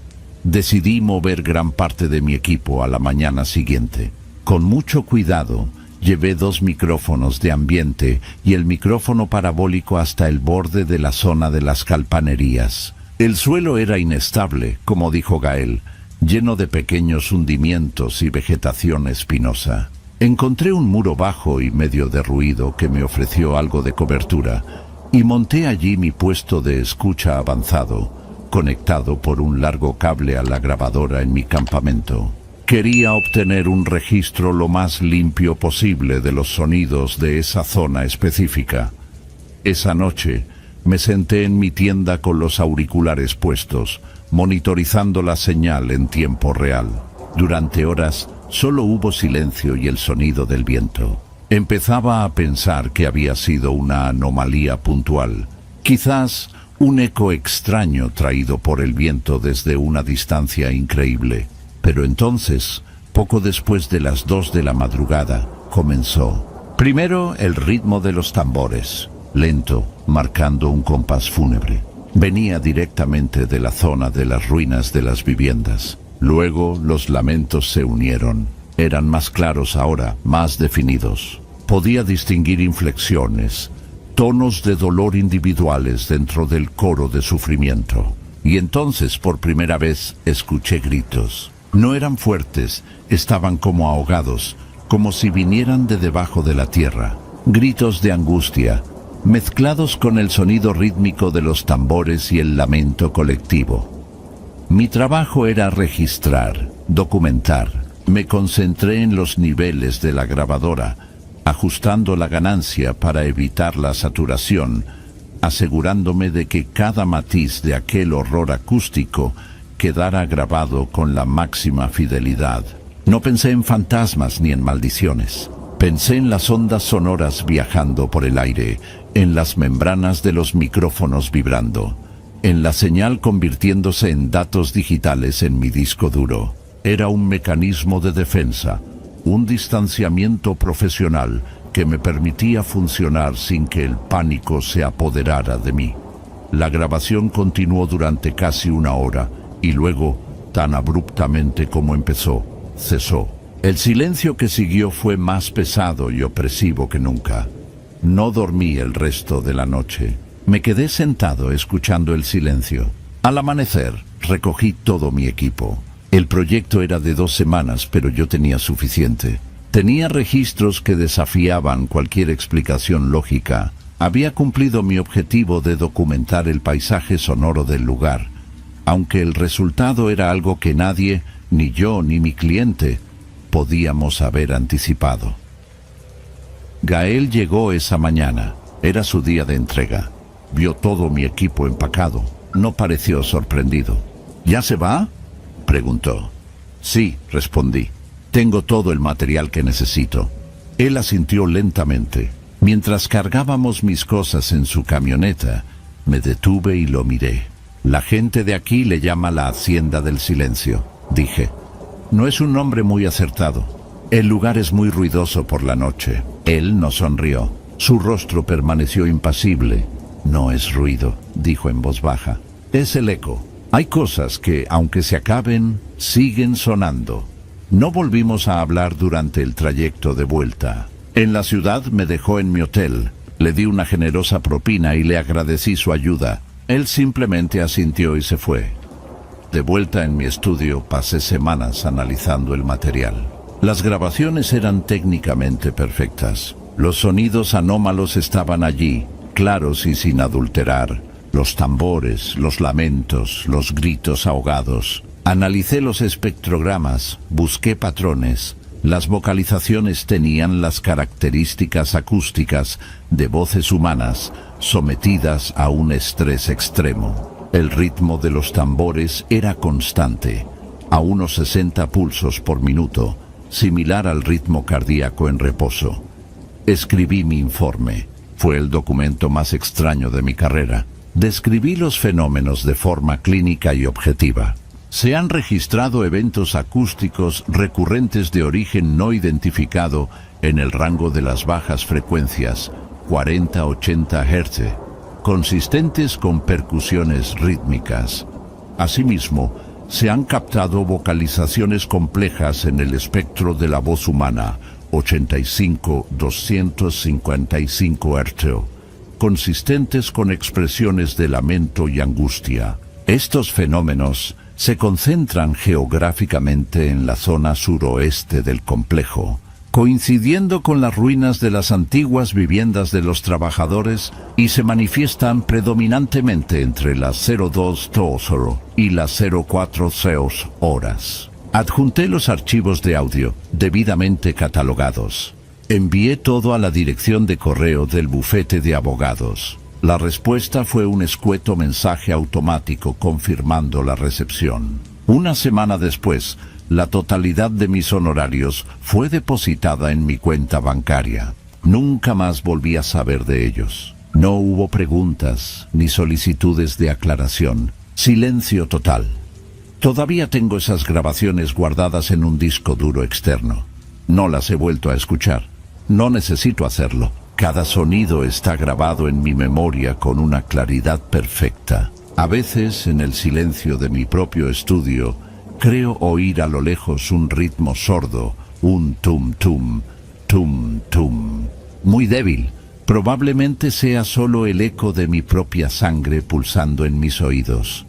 Decidí mover gran parte de mi equipo a la mañana siguiente. Con mucho cuidado, llevé 2 micrófonos de ambiente y el micrófono parabólico hasta el borde de la zona de las calpanerías. El suelo era inestable, como dijo Gael, lleno de pequeños hundimientos y vegetación espinosa. Encontré un muro bajo y medio derruido que me ofreció algo de cobertura y monté allí mi puesto de escucha avanzado, conectado por un largo cable a la grabadora en mi campamento. Quería obtener un registro lo más limpio posible de los sonidos de esa zona específica. Esa noche me senté en mi tienda con los auriculares puestos, monitorizando la señal en tiempo real. Durante horas solo hubo silencio y el sonido del viento. Empezaba a pensar que había sido una anomalía puntual, quizás un eco extraño traído por el viento desde una distancia increíble. Pero entonces, poco después de las 2 de la madrugada, comenzó. Primero el ritmo de los tambores, lento, marcando un compás fúnebre. Venía directamente de la zona de las ruinas de las viviendas. Luego los lamentos se unieron. Eran más claros ahora, más definidos. Podía distinguir inflexiones, tonos de dolor individuales dentro del coro de sufrimiento. Y entonces, por primera vez, escuché gritos. No eran fuertes, estaban como ahogados, como si vinieran de debajo de la tierra. Gritos de angustia, mezclados con el sonido rítmico de los tambores y el lamento colectivo. Mi trabajo era registrar, documentar. Me concentré en los niveles de la grabadora, ajustando la ganancia para evitar la saturación, asegurándome de que cada matiz de aquel horror acústico quedara grabado con la máxima fidelidad. No pensé en fantasmas ni en maldiciones. Pensé en las ondas sonoras viajando por el aire, en las membranas de los micrófonos vibrando, en la señal convirtiéndose en datos digitales en mi disco duro. Era un mecanismo de defensa, un distanciamiento profesional que me permitía funcionar sin que el pánico se apoderara de mí. La grabación continuó durante casi una hora y luego, tan abruptamente como empezó, cesó. El silencio que siguió fue más pesado y opresivo que nunca. No dormí el resto de la noche. Me quedé sentado escuchando el silencio. Al amanecer, recogí todo mi equipo. El proyecto era de 2 semanas, pero yo tenía suficiente. Tenía registros que desafiaban cualquier explicación lógica. Había cumplido mi objetivo de documentar el paisaje sonoro del lugar, aunque el resultado era algo que nadie, ni yo ni mi cliente, podíamos haber anticipado. Gael llegó esa mañana. Era su día de entrega. Vio todo mi equipo empacado. No pareció sorprendido. ¿Ya se va?, preguntó. Sí, respondí. Tengo todo el material que necesito. Él asintió lentamente. Mientras cargábamos mis cosas en su camioneta, me detuve y lo miré. La gente de aquí le llama la Hacienda del Silencio, dije. No es un nombre muy acertado. El lugar es muy ruidoso por la noche. Él no sonrió. Su rostro permaneció impasible. No es ruido, dijo en voz baja. Es el eco. Hay cosas que, aunque se acaben, siguen sonando. No volvimos a hablar durante el trayecto de vuelta. En la ciudad me dejó en mi hotel. Le di una generosa propina y le agradecí su ayuda. Él simplemente asintió y se fue. De vuelta en mi estudio, pasé semanas analizando el material. Las grabaciones eran técnicamente perfectas. Los sonidos anómalos estaban allí, claros y sin adulterar. Los tambores, los lamentos, los gritos ahogados. Analicé los espectrogramas, busqué patrones. Las vocalizaciones tenían las características acústicas de voces humanas sometidas a un estrés extremo. El ritmo de los tambores era constante, a unos 60 pulsos por minuto, similar al ritmo cardíaco en reposo. Escribí mi informe. Fue el documento más extraño de mi carrera. Describí los fenómenos de forma clínica y objetiva. Se han registrado eventos acústicos recurrentes de origen no identificado en el rango de las bajas frecuencias, 40-80 Hz, consistentes con percusiones rítmicas. Asimismo, se han captado vocalizaciones complejas en el espectro de la voz humana, 85-255 Hz, consistentes con expresiones de lamento y angustia. Estos fenómenos se concentran geográficamente en la zona suroeste del complejo, coincidiendo con las ruinas de las antiguas viviendas de los trabajadores, y se manifiestan predominantemente entre las 02 Tosoro y las 04 Seos horas. Adjunté los archivos de audio, debidamente catalogados. Envié todo a la dirección de correo del bufete de abogados. La respuesta fue un escueto mensaje automático confirmando la recepción. Una semana después, la totalidad de mis honorarios fue depositada en mi cuenta bancaria. Nunca más volví a saber de ellos. No hubo preguntas ni solicitudes de aclaración. Silencio total. Todavía tengo esas grabaciones guardadas en un disco duro externo. No las he vuelto a escuchar. No necesito hacerlo. Cada sonido está grabado en mi memoria con una claridad perfecta. A veces, en el silencio de mi propio estudio, creo oír a lo lejos un ritmo sordo, un tum-tum, tum-tum. Muy débil. Probablemente sea solo el eco de mi propia sangre pulsando en mis oídos.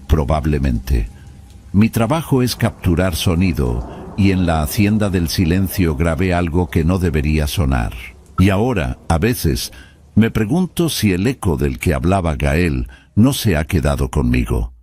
Probablemente. Mi trabajo es capturar sonido, y en la hacienda del silencio grabé algo que no debería sonar. Y ahora, a veces, me pregunto si el eco del que hablaba Gael no se ha quedado conmigo.